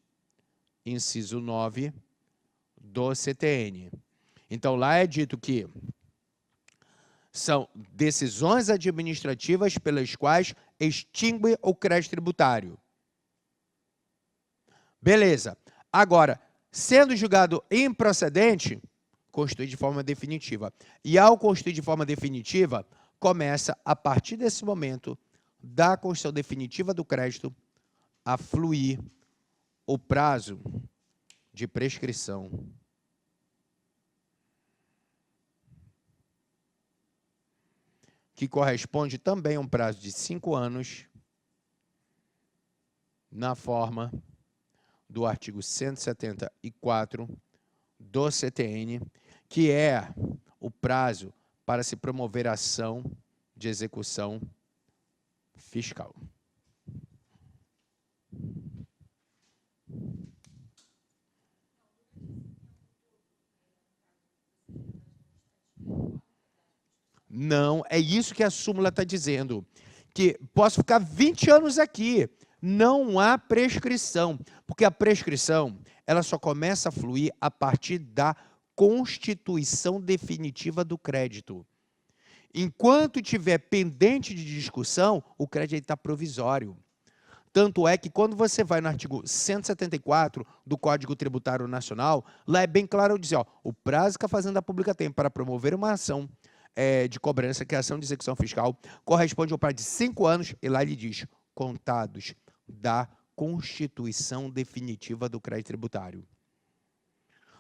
inciso 9 do CTN. Então, lá é dito que são decisões administrativas pelas quais extingue o crédito tributário. Beleza. Agora, sendo julgado improcedente, constitui de forma definitiva. E ao constituir de forma definitiva, começa, a partir desse momento, da constituição definitiva do crédito, a fluir o prazo de prescrição. Que corresponde também a um prazo de 5 anos, na forma do artigo 174 do CTN, que é o prazo para se promover ação de execução fiscal. Não, é isso que a súmula está dizendo, que posso ficar 20 anos aqui, não há prescrição, porque a prescrição ela só começa a fluir a partir da constituição definitiva do crédito. Enquanto tiver pendente de discussão, o crédito está provisório. Tanto é que quando você vai no artigo 174 do Código Tributário Nacional, lá é bem claro dizer, ó, o prazo que a Fazenda Pública tem para promover uma ação de cobrança, que é a ação de execução fiscal, corresponde ao prazo de 5 anos, e lá ele diz, contados da constituição definitiva do crédito tributário.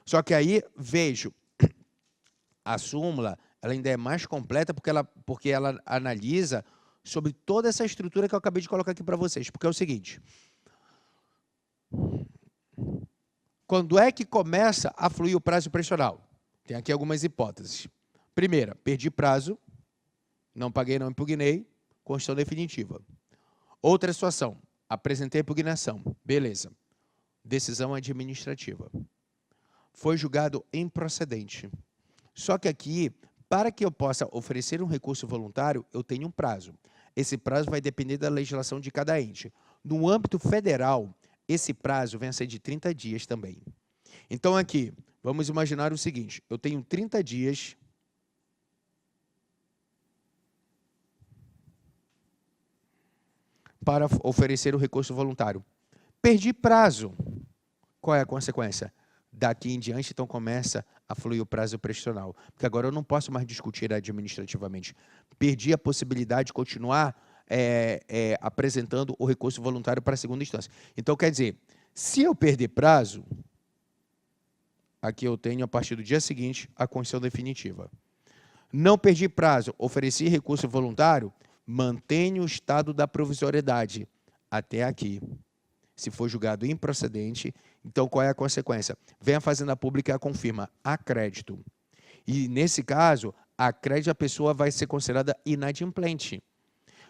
Só que aí, vejo, a súmula ela ainda é mais completa porque ela analisa sobre toda essa estrutura que eu acabei de colocar aqui para vocês. Porque é o seguinte, quando é que começa a fluir o prazo pressional? Tem aqui algumas hipóteses. Primeira, perdi prazo, não paguei, não impugnei, constituição definitiva. Outra situação, apresentei impugnação, beleza. Decisão administrativa. Foi julgado improcedente. Só que aqui, para que eu possa oferecer um recurso voluntário, eu tenho um prazo. Esse prazo vai depender da legislação de cada ente. No âmbito federal, esse prazo venha a ser de 30 dias também. Então, aqui, vamos imaginar o seguinte, eu tenho 30 dias para oferecer o recurso voluntário. Perdi prazo. Qual é a consequência? Daqui em diante, então, começa a fluir o prazo prescricional. Porque agora eu não posso mais discutir administrativamente. Perdi a possibilidade de continuar apresentando o recurso voluntário para a segunda instância. Então, quer dizer, se eu perder prazo, aqui eu tenho, a partir do dia seguinte, a condição definitiva. Não perdi prazo, ofereci recurso voluntário, mantenho o estado da provisoriedade até aqui. Se for julgado improcedente, então qual é a consequência? Vem a Fazenda Pública e a confirma a crédito. E, nesse caso, a crédito a pessoa vai ser considerada inadimplente.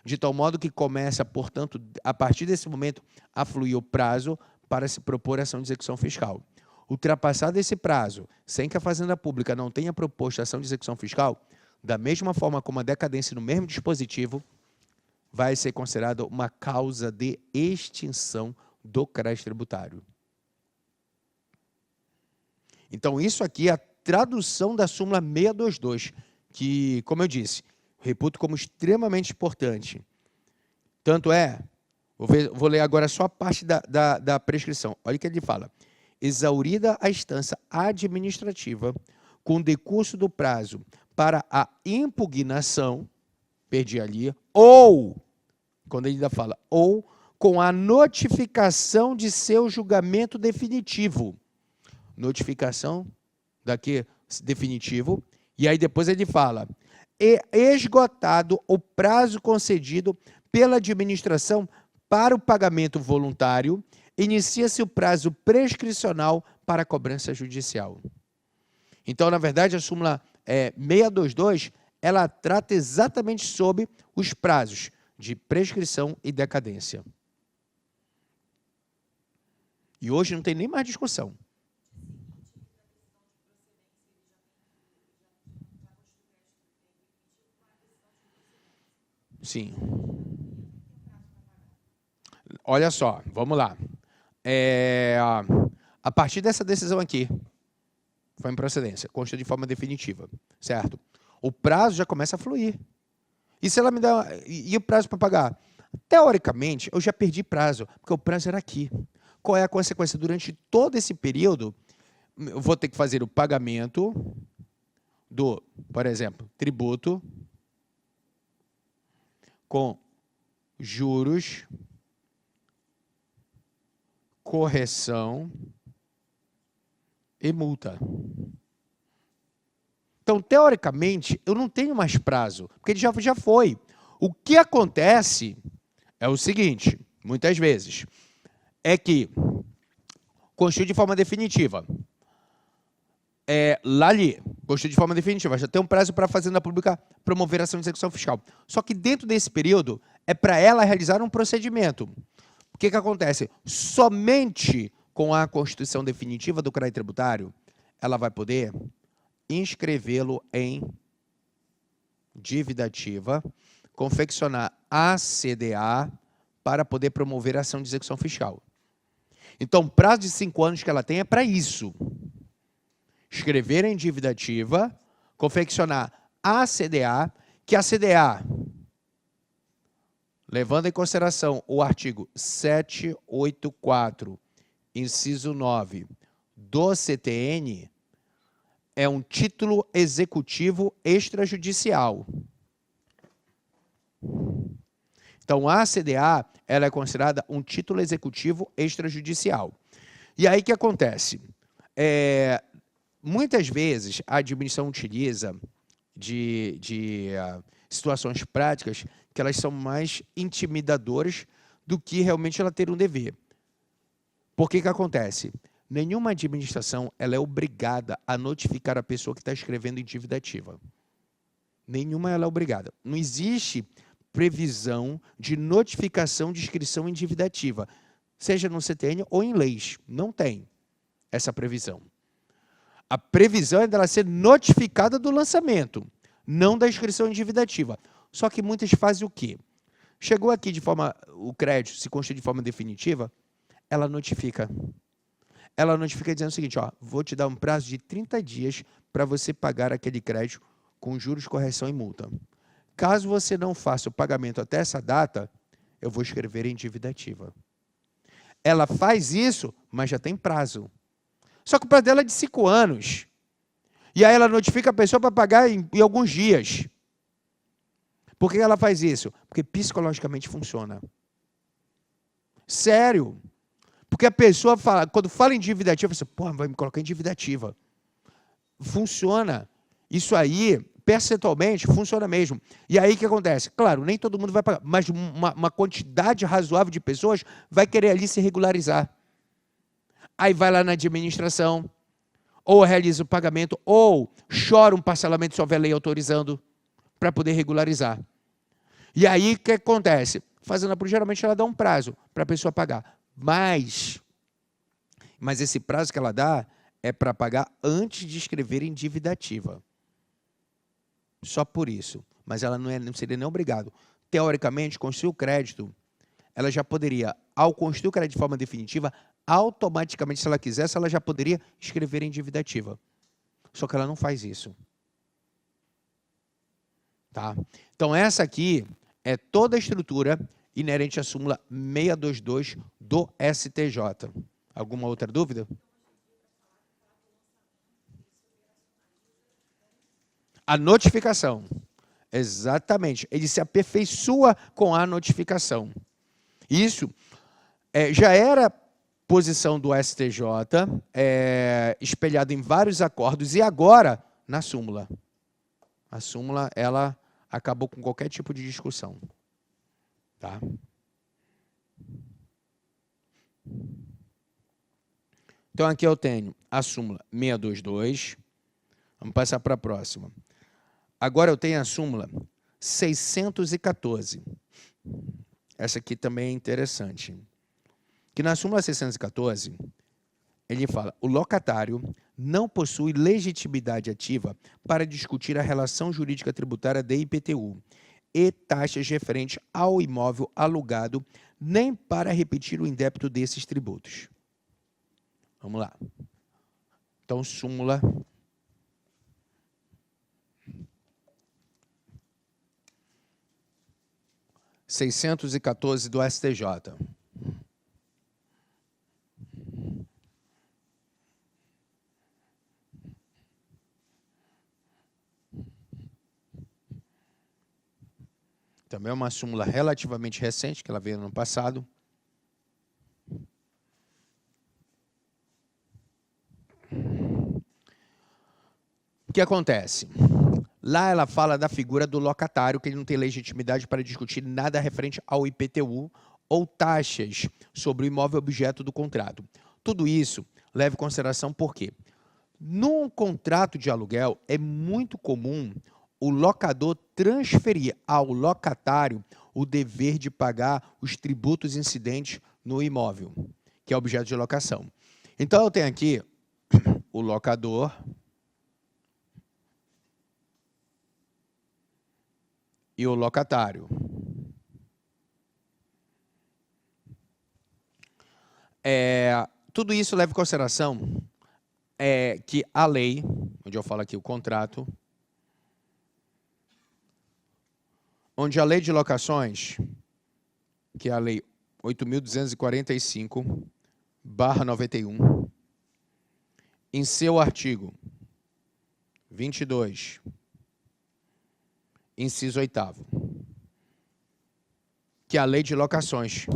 De tal modo que começa, portanto, a partir desse momento, a fluir o prazo para se propor ação de execução fiscal. Ultrapassado esse prazo, sem que a Fazenda Pública não tenha proposto ação de execução fiscal, da mesma forma como a decadência no mesmo dispositivo, vai ser considerada uma causa de extinção do crédito tributário. Então, isso aqui é a tradução da súmula 622, que, como eu disse, reputo como extremamente importante. Tanto é, vou ler agora só a parte da prescrição. Olha o que ele fala. Exaurida a instância administrativa com decurso do prazo para a impugnação, perdi ali, ou, quando ele ainda fala, ou com a notificação de seu julgamento definitivo. Notificação daqui definitivo, e aí depois ele fala, esgotado o prazo concedido pela administração para o pagamento voluntário, inicia-se o prazo prescricional para a cobrança judicial. Então, na verdade, a súmula 622, ela trata exatamente sobre os prazos de prescrição e decadência. E hoje não tem nem mais discussão. Sim. Olha só, vamos lá. A partir dessa decisão aqui, foi em procedência, consta de forma definitiva, certo? O prazo já começa a fluir. E se ela me dá... E o prazo para pagar? Teoricamente, eu já perdi prazo, porque o prazo era aqui. Qual é a consequência? Durante todo esse período, eu vou ter que fazer o pagamento do, por exemplo, tributo com juros, correção e multa. Então, teoricamente, eu não tenho mais prazo, porque ele já foi. O que acontece é o seguinte, muitas vezes, é que constitui de forma definitiva. Lá ali, constitui de forma definitiva, já tem um prazo para a Fazenda Pública promover ação de execução fiscal. Só que dentro desse período, é para ela realizar um procedimento. O que acontece? Somente com a constituição definitiva do crédito tributário, ela vai poder inscrevê-lo em dívida ativa, confeccionar a CDA para poder promover a ação de execução fiscal. Então, o prazo de 5 anos que ela tem é para isso. Escrever em dívida ativa, confeccionar a CDA, que a CDA, levando em consideração o artigo 784, inciso 9 do CTN, é um título executivo extrajudicial. Então, a CDA ela é considerada um título executivo extrajudicial. E aí o que acontece? Muitas vezes a administração utiliza de situações práticas que elas são mais intimidadoras do que realmente ela ter um dever. Por que acontece? Nenhuma administração ela é obrigada a notificar a pessoa que está escrevendo em dívida ativa. Nenhuma ela é obrigada. Não existe previsão de notificação de inscrição em dívida ativa, seja no CTN ou em leis. Não tem essa previsão. A previsão é dela ser notificada do lançamento, não da inscrição em dívida ativa. Só que muitas fazem o quê? Chegou aqui de forma, o crédito se constitui de forma definitiva, ela notifica. Ela notifica dizendo o seguinte, ó, vou te dar um prazo de 30 dias para você pagar aquele crédito com juros, correção e multa. Caso você não faça o pagamento até essa data, eu vou escrever em dívida ativa. Ela faz isso, mas já tem prazo. Só que o prazo dela é de 5 anos. E aí ela notifica a pessoa para pagar em alguns dias. Por que ela faz isso? Porque psicologicamente funciona. Sério. Porque a pessoa, quando fala em dívida ativa, você, pô, vai me colocar em dívida ativa. Funciona. Isso aí, percentualmente, funciona mesmo. E aí o que acontece? Claro, nem todo mundo vai pagar, mas uma quantidade razoável de pessoas vai querer ali se regularizar. Aí vai lá na administração, ou realiza o pagamento, ou chora um parcelamento se houver lei autorizando, para poder regularizar. E aí o que acontece? Fazenda Pública, geralmente, ela dá um prazo para a pessoa pagar. Mas esse prazo que ela dá é para pagar antes de escrever em dívida ativa. Só por isso. Mas ela não seria nem obrigado. Teoricamente, construir o crédito, ela já poderia, ao construir o crédito de forma definitiva, automaticamente, se ela quisesse, ela já poderia escrever em dívida ativa. Só que ela não faz isso. Tá? Então, essa aqui é toda a estrutura inerente à súmula 622 do STJ. Alguma outra dúvida? A notificação. Exatamente. Ele se aperfeiçoa com a notificação. Isso já era posição do STJ, espelhado em vários acordos, e agora na súmula. A súmula, ela acabou com qualquer tipo de discussão. Tá? Então, aqui eu tenho a súmula 622. Vamos passar para a próxima. Agora eu tenho a súmula 614. Essa aqui também é interessante. Que na súmula 614, ele fala, o locatário não possui legitimidade ativa para discutir a relação jurídica tributária de IPTU e taxas referentes ao imóvel alugado, nem para repetir o indébito desses tributos. Vamos lá. Então, súmula 614 do STJ. Também é uma súmula relativamente recente, que ela veio no ano passado. O que acontece? Lá ela fala da figura do locatário, que ele não tem legitimidade para discutir nada referente ao IPTU ou taxas sobre o imóvel objeto do contrato. Tudo isso leva em consideração por quê? Num contrato de aluguel, é muito comum o locador transferir ao locatário o dever de pagar os tributos incidentes no imóvel, que é objeto de locação. Então, eu tenho aqui o locador e o locatário. Tudo isso leva em consideração que a lei, onde eu falo aqui o contrato, onde a lei de locações, que é a lei 8.245/91, em seu artigo 22, inciso 8º, que é a lei de locações,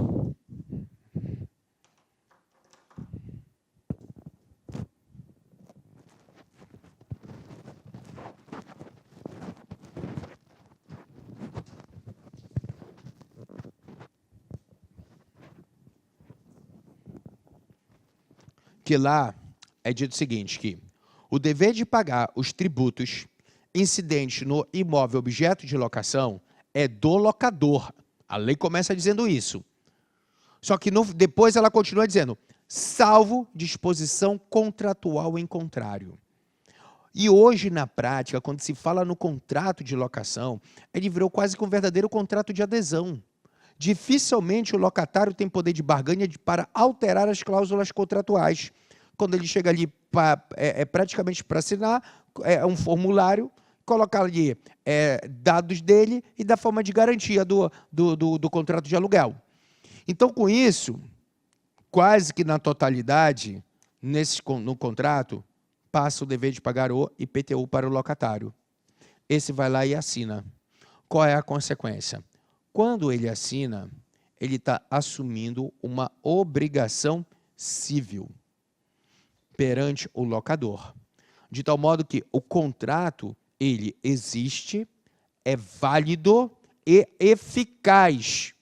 que lá é dito o seguinte, que o dever de pagar os tributos incidentes no imóvel objeto de locação é do locador. A lei começa dizendo isso. Só que depois ela continua dizendo, salvo disposição contratual em contrário. E hoje, na prática, quando se fala no contrato de locação, ele virou quase que um verdadeiro contrato de adesão. Dificilmente o locatário tem poder de barganha para alterar as cláusulas contratuais. Quando ele chega ali praticamente para assinar, um formulário, colocar ali dados dele e da forma de garantia do contrato de aluguel. Então, com isso, quase que na totalidade, no contrato, passa o dever de pagar o IPTU para o locatário. Esse vai lá e assina. Qual é a consequência? Quando ele assina, ele está assumindo uma obrigação civil perante o locador. De tal modo que o contrato, ele existe, é válido e eficaz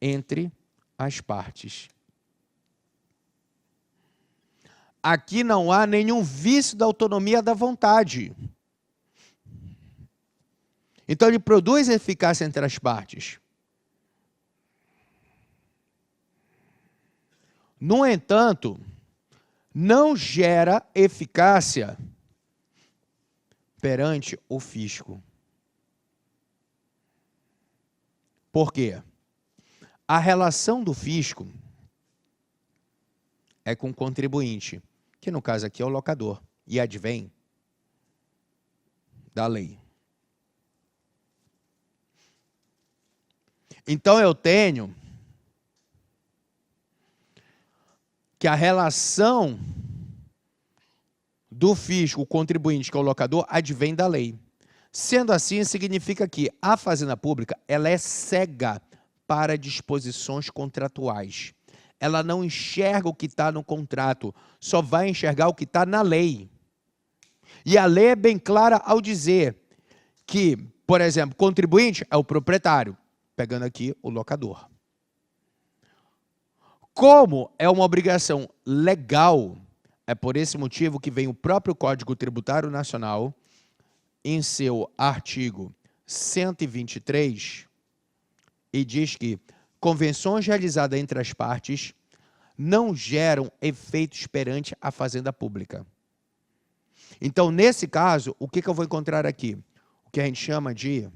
entre as partes. Aqui não há nenhum vício da autonomia da vontade. Então, ele produz eficácia entre as partes. No entanto, não gera eficácia perante o fisco. Por quê? A relação do fisco é com o contribuinte, que no caso aqui é o locador, e advém da lei. Então eu tenho que a relação do fisco, o contribuinte, que é o locador, advém da lei. Sendo assim, significa que a Fazenda Pública ela é cega para disposições contratuais. Ela não enxerga o que está no contrato, só vai enxergar o que está na lei. E a lei é bem clara ao dizer que, por exemplo, contribuinte é o proprietário, pegando aqui o locador. Como é uma obrigação legal, é por esse motivo que vem o próprio Código Tributário Nacional, em seu artigo 123, e diz que convenções realizadas entre as partes não geram efeitos perante a Fazenda Pública. Então, nesse caso, o que eu vou encontrar aqui? O que a gente chama de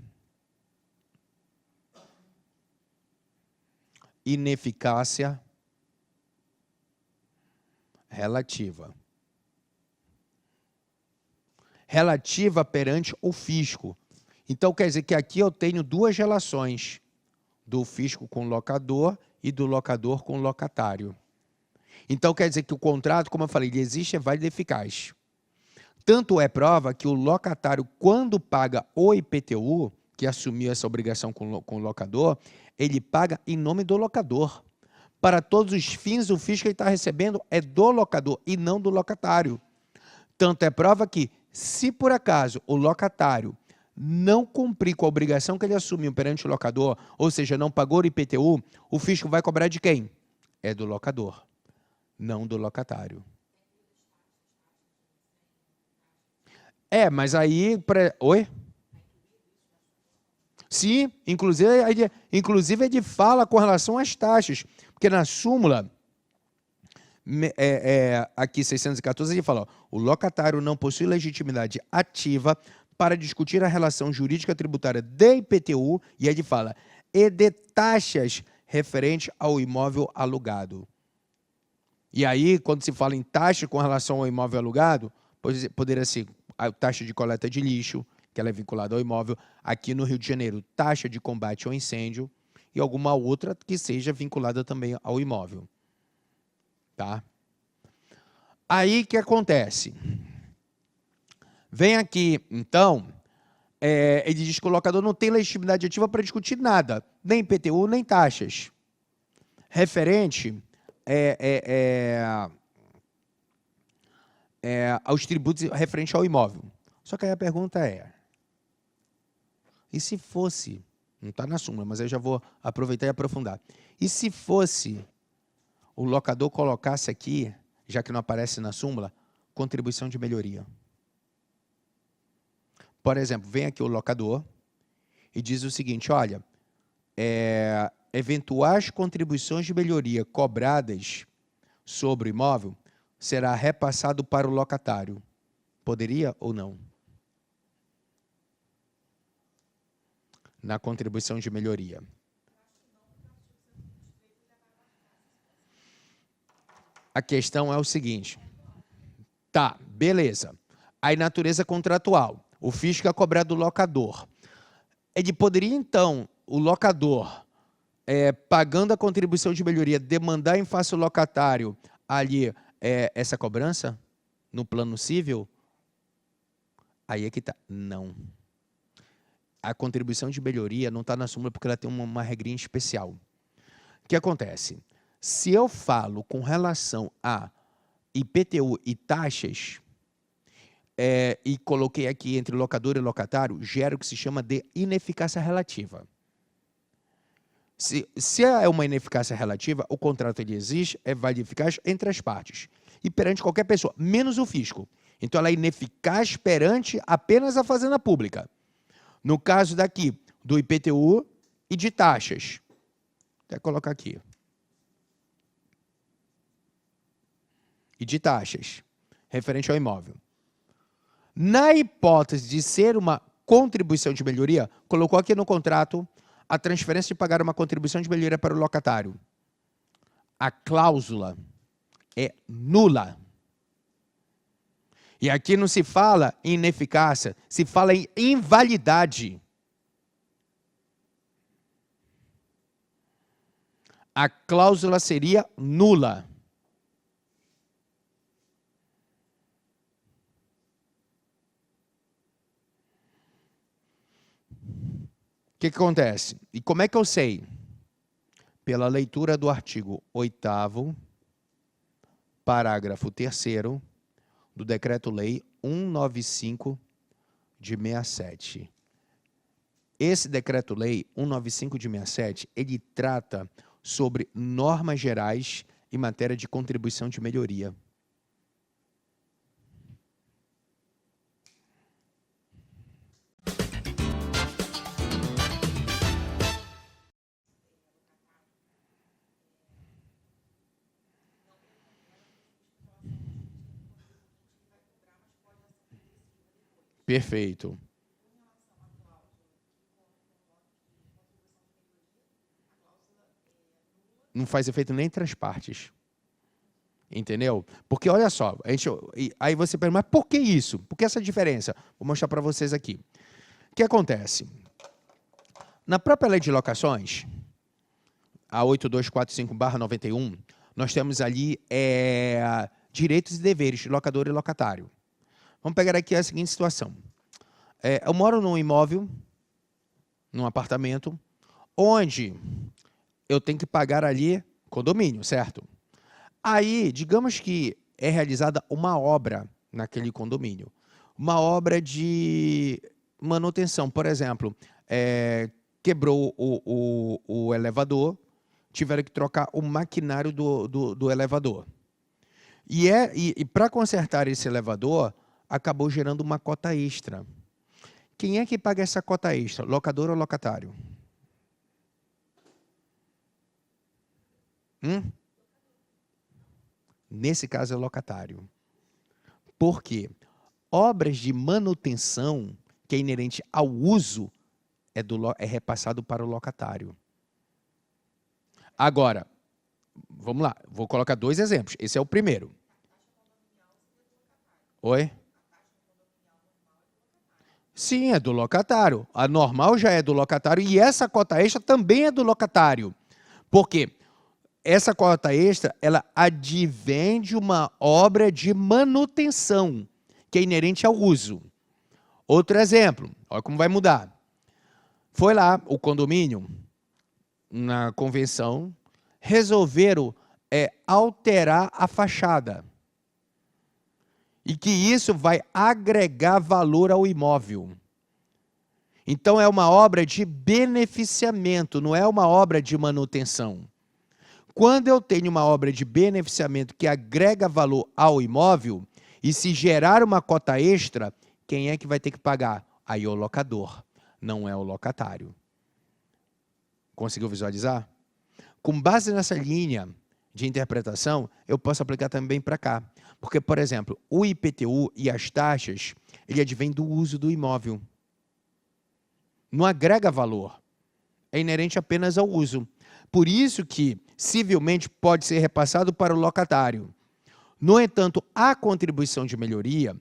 ineficácia relativa. Relativa perante o fisco. Então, quer dizer que aqui eu tenho duas relações, do fisco com o locador e do locador com o locatário. Então, quer dizer que o contrato, como eu falei, ele existe, é válido e eficaz. Tanto é prova que o locatário, quando paga o IPTU, que assumiu essa obrigação com o locador, ele paga em nome do locador. Para todos os fins, o fisco que ele está recebendo é do locador e não do locatário. Tanto é prova que, se por acaso o locatário não cumprir com a obrigação que ele assumiu perante o locador, ou seja, não pagou o IPTU, o fisco vai cobrar de quem? É do locador, não do locatário. Mas aí... Oi? Sim, inclusive ele fala com relação às taxas, porque na súmula, aqui 614, ele fala, ó, o locatário não possui legitimidade ativa para discutir a relação jurídica tributária de IPTU, e ele fala, e de taxas referente ao imóvel alugado. E aí, quando se fala em taxa com relação ao imóvel alugado, poderia ser a taxa de coleta de lixo, que ela é vinculada ao imóvel, aqui no Rio de Janeiro, taxa de combate ao incêndio, e alguma outra que seja vinculada também ao imóvel. Tá? Aí, o que acontece? Vem aqui, então, ele diz que o locador não tem legitimidade ativa para discutir nada, nem IPTU, nem taxas. Referente aos tributos referente ao imóvel. Só que aí a pergunta é, e se fosse, não está na súmula, mas eu já vou aproveitar e aprofundar, e se fosse o locador colocasse aqui, já que não aparece na súmula, contribuição de melhoria? Por exemplo, vem aqui o locador e diz o seguinte, olha, eventuais contribuições de melhoria cobradas sobre o imóvel será repassado para o locatário. Poderia ou não? Na contribuição de melhoria. A questão é o seguinte. Tá, beleza. Aí, natureza contratual. O fisco é cobrar do locador. Ele poderia, então, o locador, pagando a contribuição de melhoria, demandar em face ao locatário ali essa cobrança no plano civil? Aí é que tá. Não. A contribuição de melhoria não está na súmula porque ela tem uma regrinha especial. O que acontece? Se eu falo com relação a IPTU e taxas, e coloquei aqui entre locador e locatário, gera o que se chama de ineficácia relativa. Se é uma ineficácia relativa, o contrato ele existe, é válido e eficaz entre as partes e perante qualquer pessoa, menos o fisco. Então, ela é ineficaz perante apenas a fazenda pública. No caso daqui, do IPTU e de taxas. Vou colocar aqui. E de taxas, referente ao imóvel. Na hipótese de ser uma contribuição de melhoria, colocou aqui no contrato a transferência de pagar uma contribuição de melhoria para o locatário. A cláusula é nula. E aqui não se fala em ineficácia, se fala em invalidade. A cláusula seria nula. O que acontece? E como é que eu sei? Pela leitura do artigo 8º, parágrafo 3º, do Decreto-Lei 195 de 67. Esse Decreto-Lei 195 de 67, ele trata sobre normas gerais em matéria de contribuição de melhoria. Perfeito. Não faz efeito nem entre as partes. Entendeu? Porque, olha só, aí você pergunta, mas por que isso? Por que essa diferença? Vou mostrar para vocês aqui. O que acontece? Na própria lei de locações, a 8245/91, nós temos ali direitos e deveres, locador e locatário. Vamos pegar aqui a seguinte situação. Eu moro num imóvel, num apartamento, onde eu tenho que pagar ali condomínio, certo? Aí, digamos que é realizada uma obra naquele condomínio. Uma obra de manutenção, por exemplo, quebrou o elevador, tiveram que trocar o maquinário do elevador. E para consertar esse elevador, acabou gerando uma cota extra. Quem é que paga essa cota extra? Locador ou locatário? Nesse caso é locatário. Por quê? Obras de manutenção, que é inerente ao uso, é repassado para o locatário. Agora, vamos lá, vou colocar 2 exemplos. Esse é o primeiro. Oi? Sim, é do locatário. A normal já é do locatário e essa cota extra também é do locatário. Por quê? Essa cota extra, ela advém de uma obra de manutenção, que é inerente ao uso. Outro exemplo, olha como vai mudar. Foi lá o condomínio, na convenção, resolveram alterar a fachada. E que isso vai agregar valor ao imóvel. Então, é uma obra de beneficiamento, não é uma obra de manutenção. Quando eu tenho uma obra de beneficiamento que agrega valor ao imóvel, e se gerar uma cota extra, quem é que vai ter que pagar? Aí é o locador, não é o locatário. Conseguiu visualizar? Com base nessa linha de interpretação, eu posso aplicar também para cá. Porque, por exemplo, o IPTU e as taxas, ele advém do uso do imóvel. Não agrega valor. É inerente apenas ao uso. Por isso que, civilmente, pode ser repassado para o locatário. No entanto, a contribuição de melhoria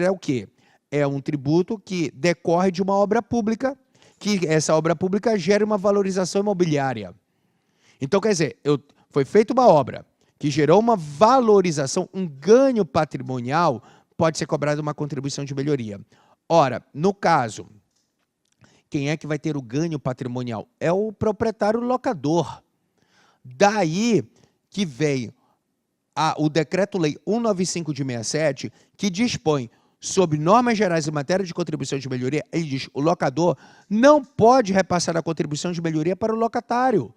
é o quê? É um tributo que decorre de uma obra pública, que essa obra pública gera uma valorização imobiliária. Então, quer dizer, foi feita uma obra que gerou uma valorização, um ganho patrimonial, pode ser cobrada uma contribuição de melhoria. Ora, no caso, quem é que vai ter o ganho patrimonial? É o proprietário locador. Daí que veio o Decreto-Lei 195 de 67, que dispõe sobre normas gerais em matéria de contribuição de melhoria. Ele diz: o locador não pode repassar a contribuição de melhoria para o locatário.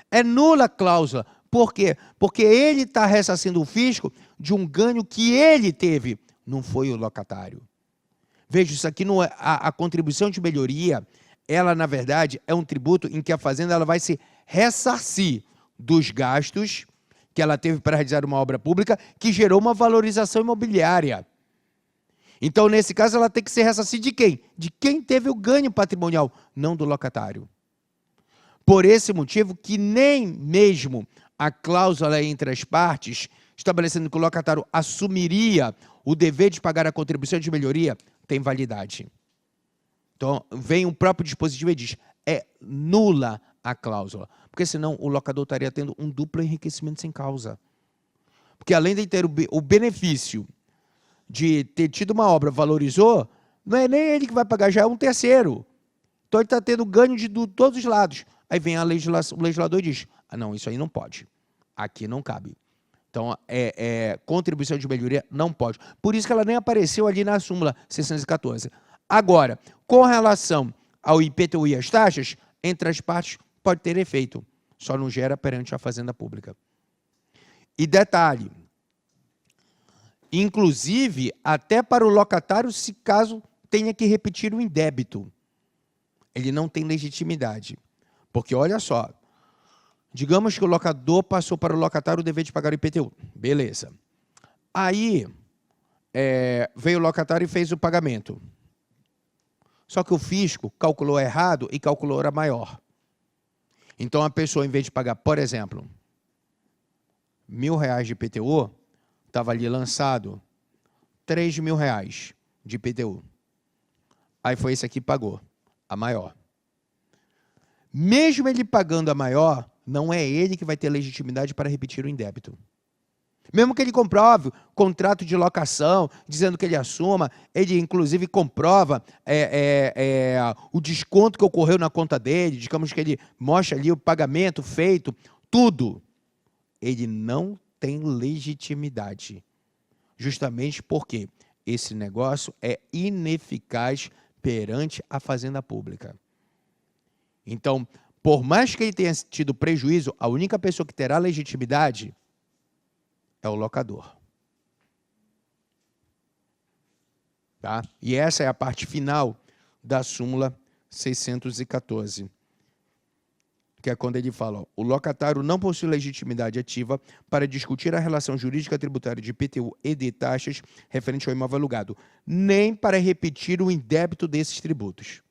É nula a cláusula. Por quê? Porque ele está ressarcindo o fisco de um ganho que ele teve, não foi o locatário. Veja, isso aqui não é a contribuição de melhoria, ela, na verdade, é um tributo em que a fazenda ela vai se ressarcir dos gastos que ela teve para realizar uma obra pública que gerou uma valorização imobiliária. Então, nesse caso, ela tem que se ressarcir de quem? De quem teve o ganho patrimonial, não do locatário. Por esse motivo que nem mesmo a cláusula entre as partes, estabelecendo que o locatário assumiria o dever de pagar a contribuição de melhoria, tem validade. Então, vem o próprio dispositivo e diz: é nula a cláusula. Porque senão o locador estaria tendo um duplo enriquecimento sem causa. Porque além de ter o benefício de ter tido uma obra, valorizou, não é nem ele que vai pagar, já é um terceiro. Então ele está tendo ganho de todos os lados. Aí vem o legislador e diz: ah, não, isso aí não pode. Aqui não cabe. Então, contribuição de melhoria não pode. Por isso que ela nem apareceu ali na súmula 614. Agora, com relação ao IPTU e as taxas, entre as partes pode ter efeito, só não gera perante a Fazenda Pública. E detalhe, inclusive até para o locatário, se caso tenha que repetir o indébito, ele não tem legitimidade. Porque, olha só, digamos que o locador passou para o locatário o dever de pagar o IPTU. Beleza. Aí, veio o locatário e fez o pagamento. Só que o fisco calculou errado e calculou hora maior. Então, a pessoa, em vez de pagar, por exemplo, R$1.000 de IPTU, estava ali lançado R$3.000 de IPTU. Aí foi esse aqui que pagou, a maior. Mesmo ele pagando a maior, não é ele que vai ter legitimidade para repetir o indébito. Mesmo que ele comprove contrato de locação, dizendo que ele assuma, ele inclusive comprova o desconto que ocorreu na conta dele, digamos que ele mostra ali o pagamento feito, tudo. Ele não tem legitimidade. Justamente porque esse negócio é ineficaz perante a Fazenda Pública. Então, por mais que ele tenha tido prejuízo, a única pessoa que terá legitimidade é o locador. Tá? E essa é a parte final da súmula 614, que é quando ele fala: ó, o locatário não possui legitimidade ativa para discutir a relação jurídica tributária de IPTU e de taxas referente ao imóvel alugado, nem para repetir o indébito desses tributos.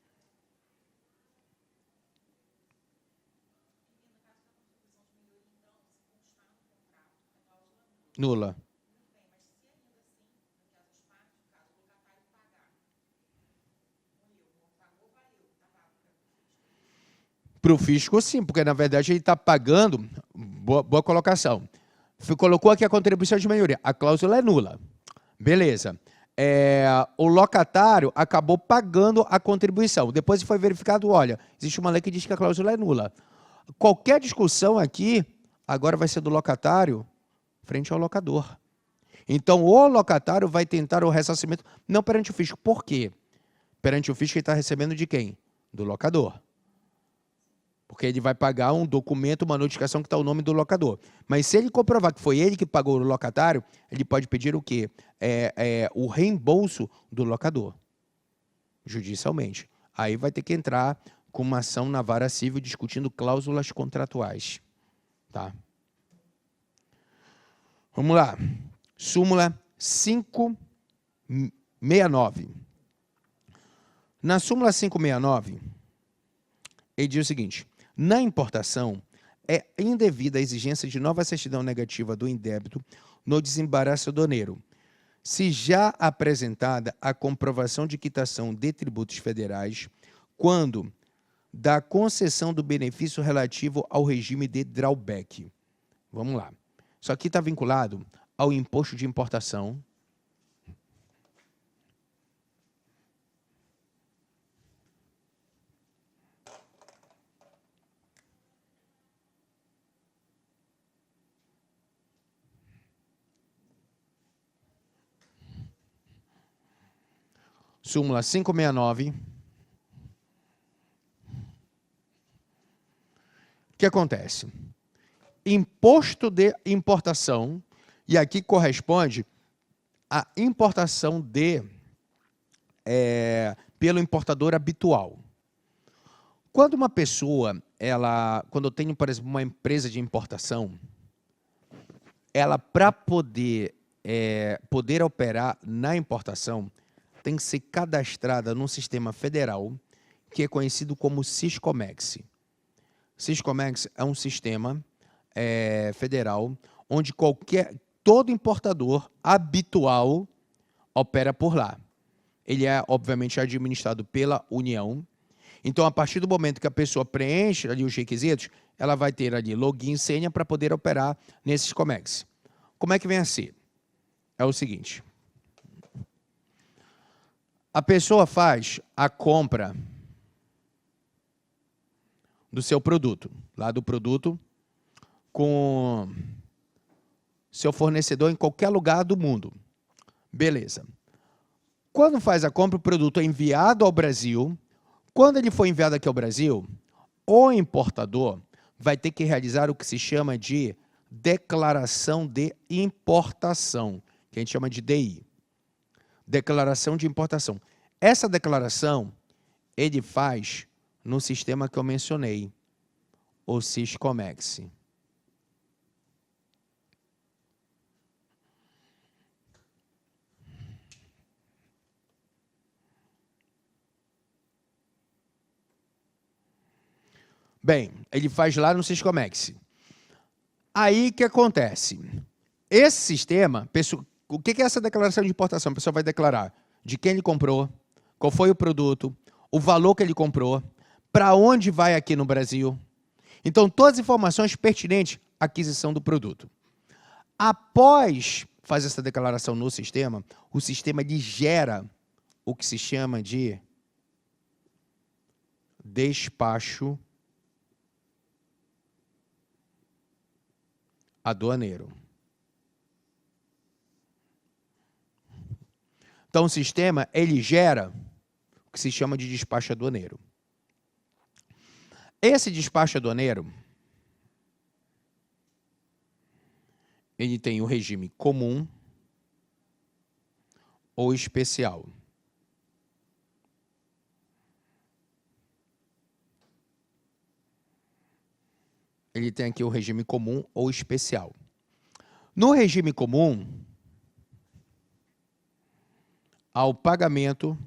Nula. Para o fisco, sim, porque, na verdade, ele está pagando... Boa colocação. Colocou aqui a contribuição de melhoria. A cláusula é nula. Beleza. O locatário acabou pagando a contribuição. Depois foi verificado, olha, existe uma lei que diz que a cláusula é nula. Qualquer discussão aqui, agora vai ser do locatário frente ao locador. Então, o locatário vai tentar o ressarcimento, não perante o fisco. Por quê? Perante o fisco, ele está recebendo de quem? Do locador. Porque ele vai pagar um documento, uma notificação que está o nome do locador. Mas se ele comprovar que foi ele que pagou o locatário, ele pode pedir o quê? O reembolso do locador, judicialmente. Aí vai ter que entrar com uma ação na vara civil discutindo cláusulas contratuais. Tá? Vamos lá. Súmula 569. Na súmula 569, ele diz o seguinte: na importação, é indevida a exigência de nova certidão negativa do indébito no desembaraço aduaneiro, se já apresentada a comprovação de quitação de tributos federais, quando da concessão do benefício relativo ao regime de drawback. Vamos lá. Isso aqui está vinculado ao imposto de importação. Súmula 569. O que acontece? Imposto de importação, e aqui corresponde à importação pelo importador habitual. Quando uma pessoa, quando eu tenho, por exemplo, uma empresa de importação, ela, para poder operar na importação, tem que ser cadastrada num sistema federal que é conhecido como Siscomex. Siscomex é um sistema federal onde todo importador habitual opera por lá. Ele é, obviamente, administrado pela União. Então, a partir do momento que a pessoa preenche ali os requisitos, ela vai ter ali login e senha para poder operar nesse Siscomex. Como é que vem a ser? É o seguinte. A pessoa faz a compra do seu produto, lá do produto, com seu fornecedor em qualquer lugar do mundo. Beleza. Quando faz a compra, o produto é enviado ao Brasil. Quando ele for enviado aqui ao Brasil, o importador vai ter que realizar o que se chama de declaração de importação, que a gente chama de DI. Declaração de importação. Essa declaração ele faz no sistema que eu mencionei, o Siscomex. Bem, ele faz lá no Siscomex. Aí, o que acontece? Esse sistema, o que é essa declaração de importação? A pessoa vai declarar de quem ele comprou, qual foi o produto, o valor que ele comprou, para onde vai aqui no Brasil. Então, todas as informações pertinentes à aquisição do produto. Após fazer essa declaração no sistema, o sistema ele gera o que se chama de despacho aduaneiro. Então, o sistema ele gera o que se chama de despacho aduaneiro. Esse despacho aduaneiro, ele tem o regime comum ou especial. Ele tem aqui o regime comum ou especial. No regime comum, há o pagamento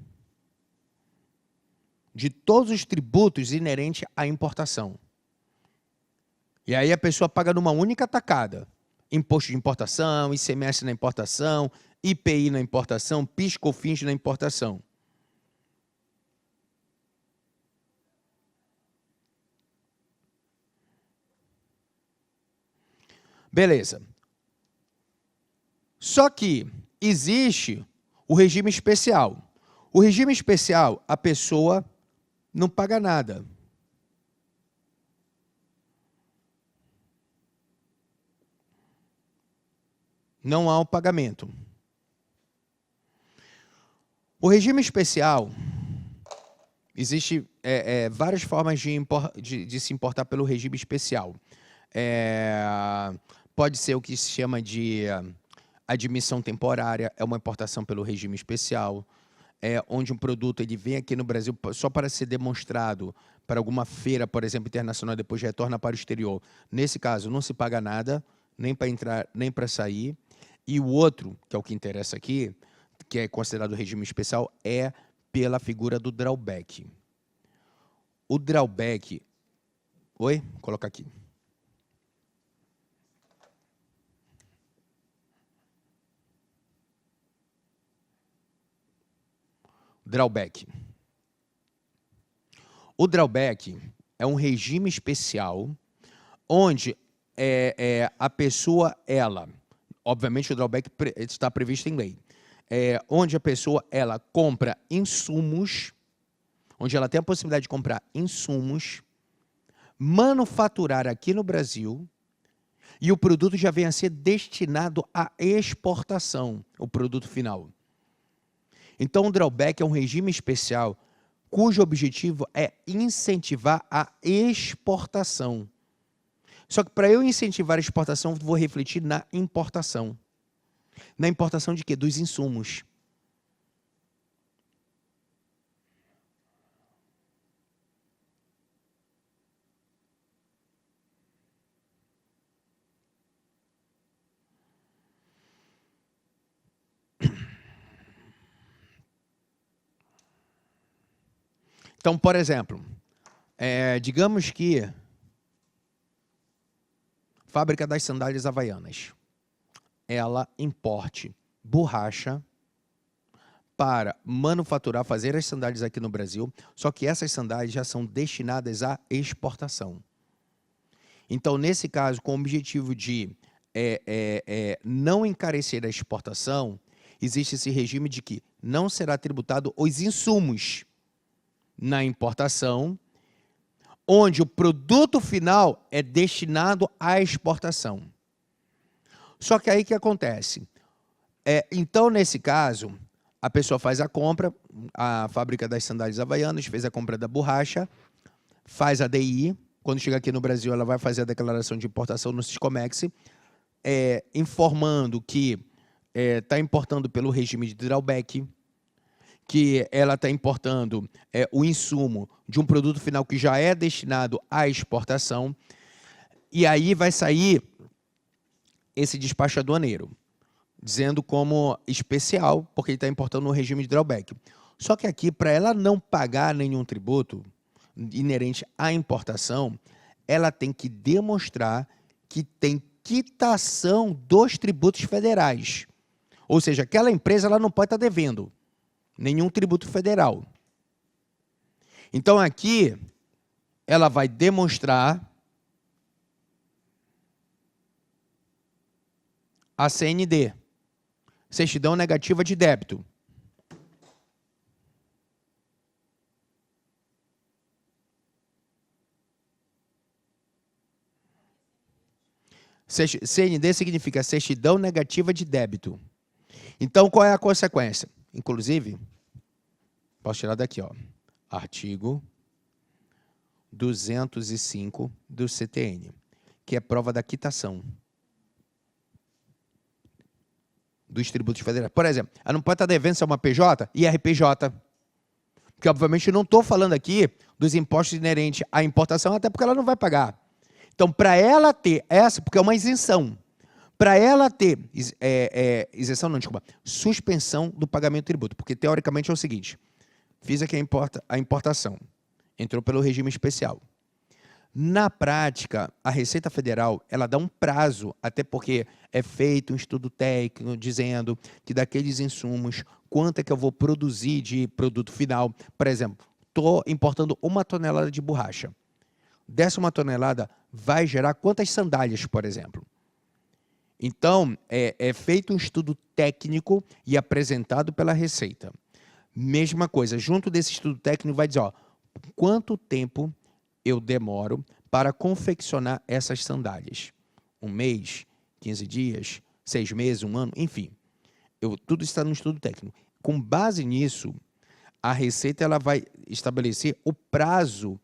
de todos os tributos inerentes à importação. E aí a pessoa paga numa única tacada. Imposto de importação, ICMS na importação, IPI na importação, PIS/COFINS na importação. Beleza. Só que existe o regime especial. O regime especial, a pessoa não paga nada. Não há o pagamento. O regime especial, existe várias formas de se importar pelo regime especial. Pode ser o que se chama de admissão temporária, é uma importação pelo regime especial, onde um produto ele vem aqui no Brasil só para ser demonstrado para alguma feira, por exemplo, internacional, depois retorna para o exterior. Nesse caso, não se paga nada, nem para entrar, nem para sair. E o outro, que é o que interessa aqui, que é considerado regime especial, é pela figura do drawback. O drawback... Oi? Vou colocar aqui. Drawback. O drawback é um regime especial onde a pessoa, obviamente o drawback está previsto em lei, onde a pessoa, compra insumos, onde ela tem a possibilidade de comprar insumos, manufaturar aqui no Brasil, e o produto já vem a ser destinado à exportação, o produto final. Então, o drawback é um regime especial cujo objetivo é incentivar a exportação. Só que para eu incentivar a exportação, vou refletir na importação. Na importação de quê? Dos insumos. Então, por exemplo, digamos que fábrica das sandálias havaianas, ela importe borracha para manufaturar, fazer as sandálias aqui no Brasil, só que essas sandálias já são destinadas à exportação. Então, nesse caso, com o objetivo de não encarecer a exportação, existe esse regime de que não será tributado os insumos na importação, onde o produto final é destinado à exportação. Só que aí o que acontece? Então, nesse caso, a pessoa faz a compra, a fábrica das sandálias havaianas fez a compra da borracha, faz a DI, quando chegar aqui no Brasil, ela vai fazer a declaração de importação no Siscomex, informando que está importando pelo regime de drawback, que ela está importando o insumo de um produto final que já é destinado à exportação, e aí vai sair esse despacho aduaneiro, dizendo como especial, porque ele está importando no regime de drawback. Só que aqui, para ela não pagar nenhum tributo inerente à importação, ela tem que demonstrar que tem quitação dos tributos federais. Ou seja, aquela empresa ela não pode estar devendo nenhum tributo federal. Então, aqui, ela vai demonstrar a CND, certidão negativa de débito. CND significa certidão negativa de débito. Então, qual é a consequência? Inclusive, posso tirar daqui, ó, artigo 205 do CTN, que é prova da quitação dos tributos federais. Por exemplo, ela não pode estar devendo se é uma PJ e RPJ. Porque, obviamente, eu não estou falando aqui dos impostos inerentes à importação, até porque ela não vai pagar. Então, para ela ter essa, porque é uma isenção, para ela ter isenção, não, desculpa, suspensão do pagamento do tributo, porque teoricamente é o seguinte, fiz aqui a importação, entrou pelo regime especial. Na prática, a Receita Federal, ela dá um prazo, até porque é feito um estudo técnico dizendo que daqueles insumos, quanto é que eu vou produzir de produto final. Por exemplo, estou importando 1 tonelada de borracha. Dessa 1 tonelada vai gerar quantas sandálias, por exemplo? Então, é feito um estudo técnico e apresentado pela Receita. Mesma coisa, junto desse estudo técnico vai dizer, ó, quanto tempo eu demoro para confeccionar essas sandálias? 1 mês, 15 dias, 6 meses, 1 ano, enfim. Tudo está no estudo técnico. Com base nisso, a Receita ela vai estabelecer o prazo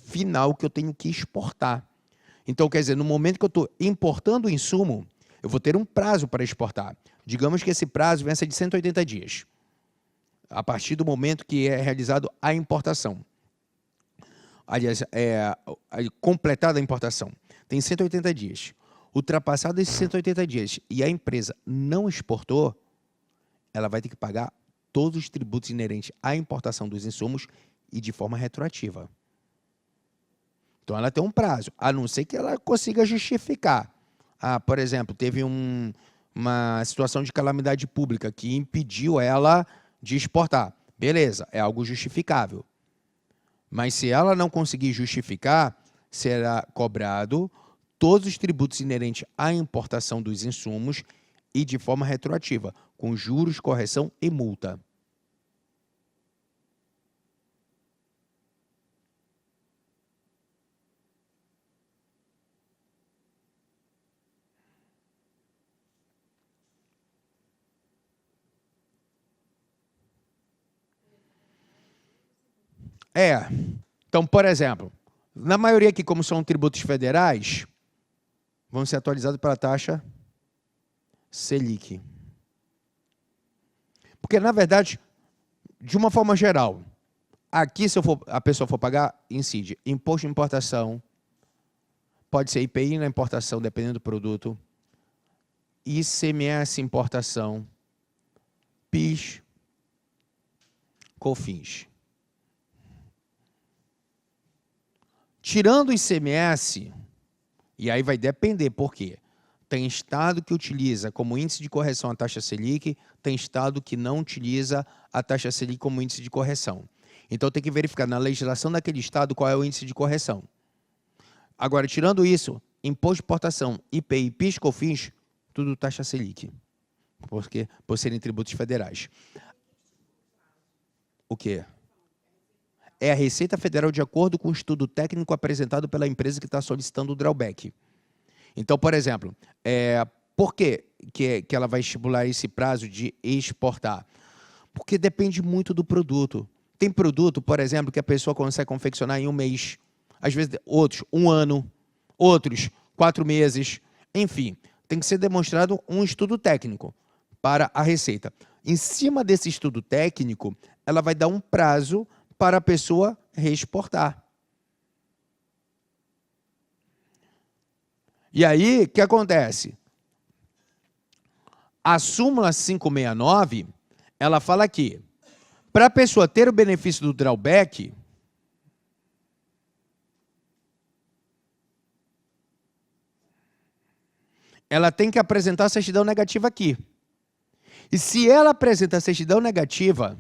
final que eu tenho que exportar. Então, quer dizer, no momento que eu estou importando o insumo, eu vou ter um prazo para exportar. Digamos que esse prazo venha a ser de 180 dias, a partir do momento que é realizado a importação. Aliás, completada a importação. Tem 180 dias. Ultrapassado esses 180 dias e a empresa não exportou, ela vai ter que pagar todos os tributos inerentes à importação dos insumos e de forma retroativa. Então, ela tem um prazo, a não ser que ela consiga justificar. Por exemplo, teve uma situação de calamidade pública que impediu ela de exportar. Beleza, é algo justificável. Mas se ela não conseguir justificar, será cobrado todos os tributos inerentes à importação dos insumos e de forma retroativa, com juros, correção e multa. Então, por exemplo, na maioria aqui, como são tributos federais, vão ser atualizados para a taxa Selic. Porque, na verdade, de uma forma geral, aqui, se a pessoa for pagar, incide imposto de importação, pode ser IPI na importação, dependendo do produto, ICMS importação, PIS, COFINS. Tirando o ICMS, e aí vai depender, por quê? Tem estado que utiliza como índice de correção a taxa Selic, tem estado que não utiliza a taxa Selic como índice de correção. Então tem que verificar na legislação daquele estado qual é o índice de correção. Agora, tirando isso, imposto de importação, IPI, PIS, COFINS, tudo taxa Selic, porque por serem tributos federais. O quê? É a Receita Federal de acordo com o estudo técnico apresentado pela empresa que está solicitando o drawback. Então, por exemplo, por que ela vai estipular esse prazo de exportar? Porque depende muito do produto. Tem produto, por exemplo, que a pessoa consegue confeccionar em um mês. Às vezes, outros, 1 ano. Outros, 4 meses. Enfim, tem que ser demonstrado um estudo técnico para a Receita. Em cima desse estudo técnico, ela vai dar um prazo para a pessoa reexportar. E aí, o que acontece? A súmula 569, ela fala que, para a pessoa ter o benefício do drawback, ela tem que apresentar a certidão negativa aqui. E se ela apresenta a certidão negativa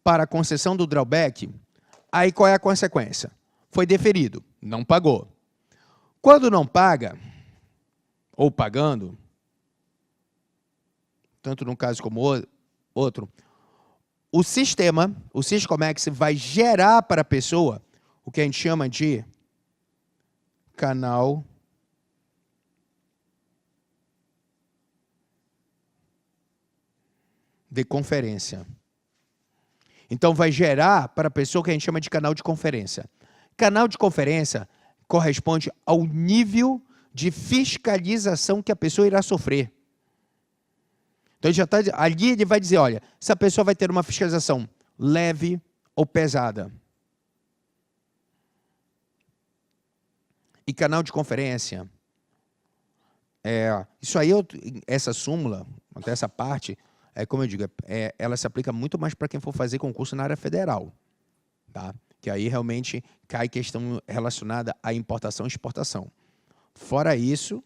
para a concessão do drawback, aí qual é a consequência? Foi deferido, não pagou. Quando não paga, ou pagando, tanto num caso como outro, o sistema, o Siscomex, vai gerar para a pessoa o que a gente chama de canal de conferência. Então, vai gerar para a pessoa o que a gente chama de canal de conferência. Canal de conferência corresponde ao nível de fiscalização que a pessoa irá sofrer. Então, ali ele vai dizer, olha, se a pessoa vai ter uma fiscalização leve ou pesada. E canal de conferência, isso aí, essa súmula, até essa parte, como eu digo, ela se aplica muito mais para quem for fazer concurso na área federal, tá? Que aí realmente cai questão relacionada à importação e exportação. Fora isso,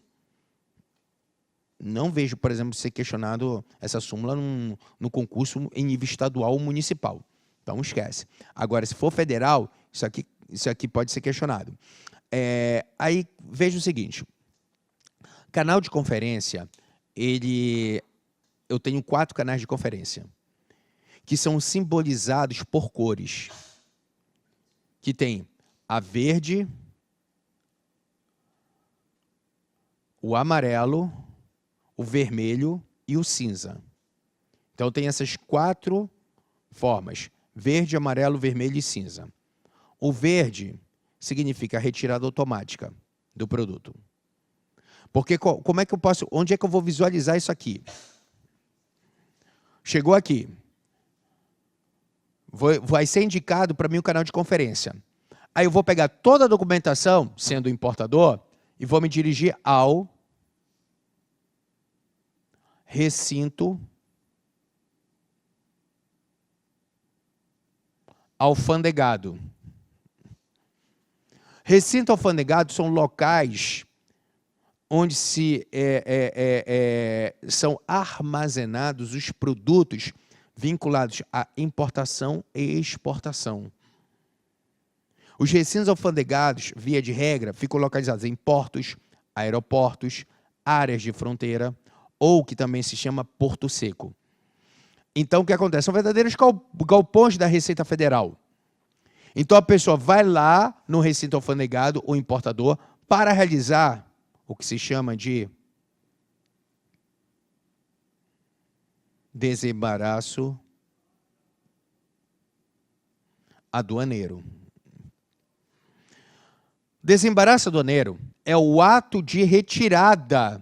não vejo, por exemplo, ser questionado essa súmula no concurso em nível estadual ou municipal. Então, esquece. Agora, se for federal, isso aqui pode ser questionado. Aí, veja o seguinte. Canal de conferência, eu tenho 4 canais de conferência, que são simbolizados por cores, que tem a verde, o amarelo, o vermelho e o cinza. Então, tem essas 4 formas, verde, amarelo, vermelho e cinza. O verde significa retirada automática do produto. Porque como é que eu posso, onde é que eu vou visualizar isso aqui? Chegou aqui. Vai ser indicado para mim o canal de conferência. Aí eu vou pegar toda a documentação, sendo importador, e vou me dirigir ao recinto alfandegado. Recinto alfandegado são locais onde são armazenados os produtos vinculados à importação e exportação. Os recintos alfandegados, via de regra, ficam localizados em portos, aeroportos, áreas de fronteira, ou que também se chama Porto Seco. Então, o que acontece? São verdadeiros galpões da Receita Federal. Então, a pessoa vai lá no recinto alfandegado, o importador, para realizar o que se chama de desembaraço aduaneiro. Desembaraço aduaneiro é o ato de retirada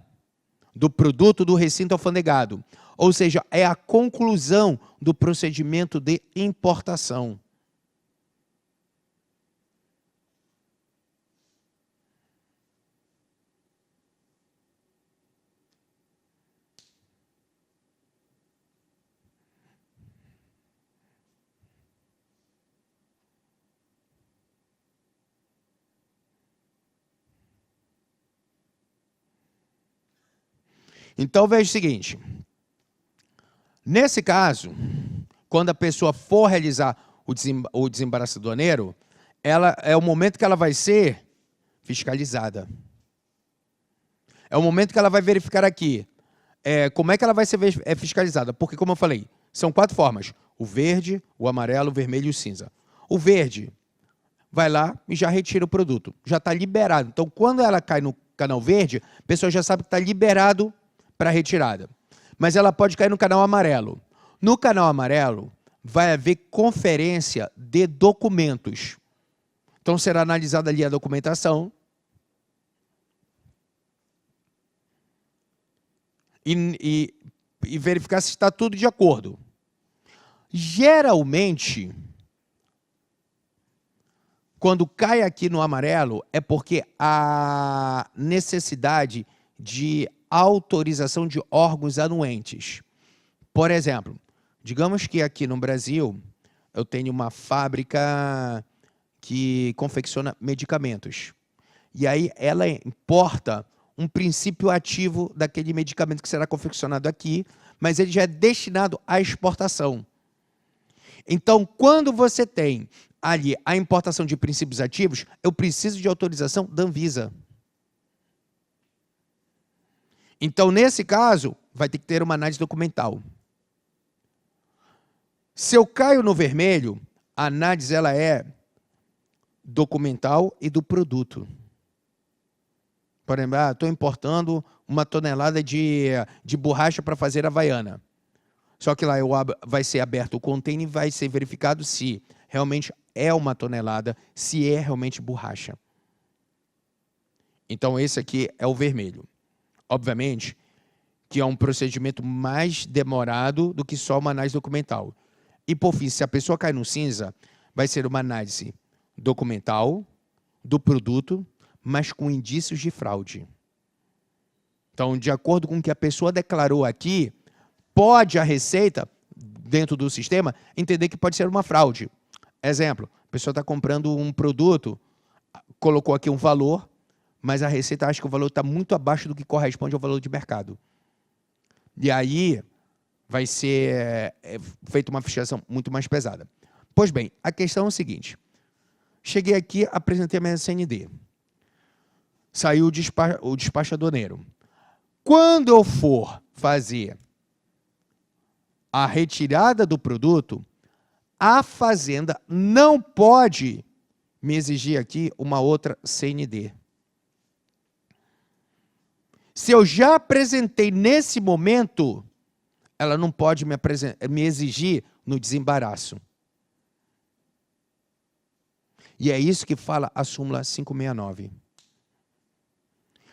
do produto do recinto alfandegado, ou seja, é a conclusão do procedimento de importação. Então, veja o seguinte. Nesse caso, quando a pessoa for realizar o desembaraço aduaneiro, é o momento que ela vai ser fiscalizada. É o momento que ela vai verificar aqui. Como é que ela vai ser fiscalizada? Porque, como eu falei, são 4 formas. O verde, o amarelo, o vermelho e o cinza. O verde vai lá e já retira o produto. Já está liberado. Então, quando ela cai no canal verde, a pessoa já sabe que está liberado para retirada. Mas ela pode cair no canal amarelo. No canal amarelo, vai haver conferência de documentos. Então, será analisada ali a documentação e verificar se está tudo de acordo. Geralmente, quando cai aqui no amarelo, é porque há necessidade de autorização de órgãos anuentes. Por exemplo, digamos que aqui no Brasil eu tenho uma fábrica que confecciona medicamentos. E aí ela importa um princípio ativo daquele medicamento que será confeccionado aqui, mas ele já é destinado à exportação. Então, quando você tem ali a importação de princípios ativos, eu preciso de autorização da Anvisa. Então, nesse caso, vai ter que ter uma análise documental. Se eu caio no vermelho, a análise ela é documental e do produto. Por exemplo, estou importando 1 tonelada de borracha para fazer havaiana. Só que lá vai ser aberto o container e vai ser verificado se realmente é 1 tonelada, se é realmente borracha. Então, esse aqui é o vermelho. Obviamente que é um procedimento mais demorado do que só uma análise documental. E, por fim, se a pessoa cai no cinza, vai ser uma análise documental do produto, mas com indícios de fraude. Então, de acordo com o que a pessoa declarou aqui, pode a Receita, dentro do sistema, entender que pode ser uma fraude. Exemplo, a pessoa está comprando um produto, colocou aqui um valor, mas a Receita acha que o valor está muito abaixo do que corresponde ao valor de mercado. E aí vai ser feita uma fiscalização muito mais pesada. Pois bem, a questão é o seguinte. Cheguei aqui, apresentei a minha CND. Saiu o despacho aduaneiro. Quando eu for fazer a retirada do produto, a Fazenda não pode me exigir aqui uma outra CND. Se eu já apresentei nesse momento, ela não pode me exigir no desembaraço. E é isso que fala a súmula 569.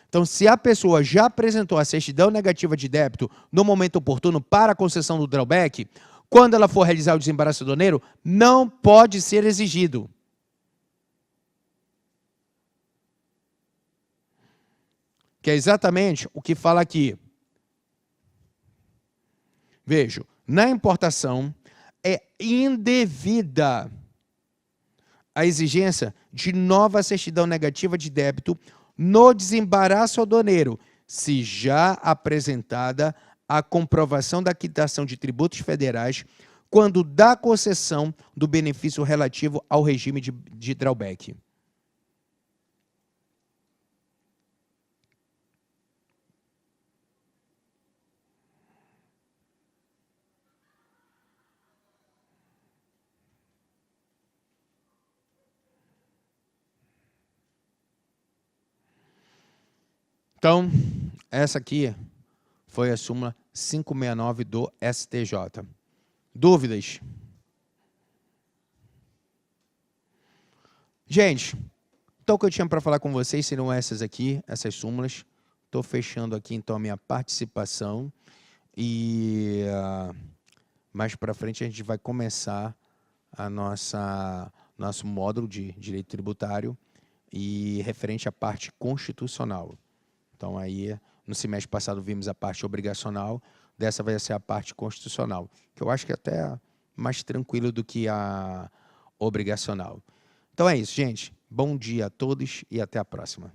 Então, se a pessoa já apresentou a certidão negativa de débito no momento oportuno para a concessão do drawback, quando ela for realizar o desembaraço aduaneiro, não pode ser exigido. Que é exatamente o que fala aqui. Veja, na importação é indevida a exigência de nova certidão negativa de débito no desembaraço aduaneiro, se já apresentada a comprovação da quitação de tributos federais quando da concessão do benefício relativo ao regime de drawback. Então, essa aqui foi a súmula 569 do STJ. Dúvidas? Gente, então o que eu tinha para falar com vocês seriam essas aqui, essas súmulas. Estou fechando aqui, então, a minha participação. E mais para frente a gente vai começar a nosso módulo de direito tributário e referente à parte constitucional. Então, aí, no semestre passado vimos a parte obrigacional, dessa vai ser a parte constitucional, que eu acho que é até mais tranquilo do que a obrigacional. Então é isso, gente. Bom dia a todos e até a próxima.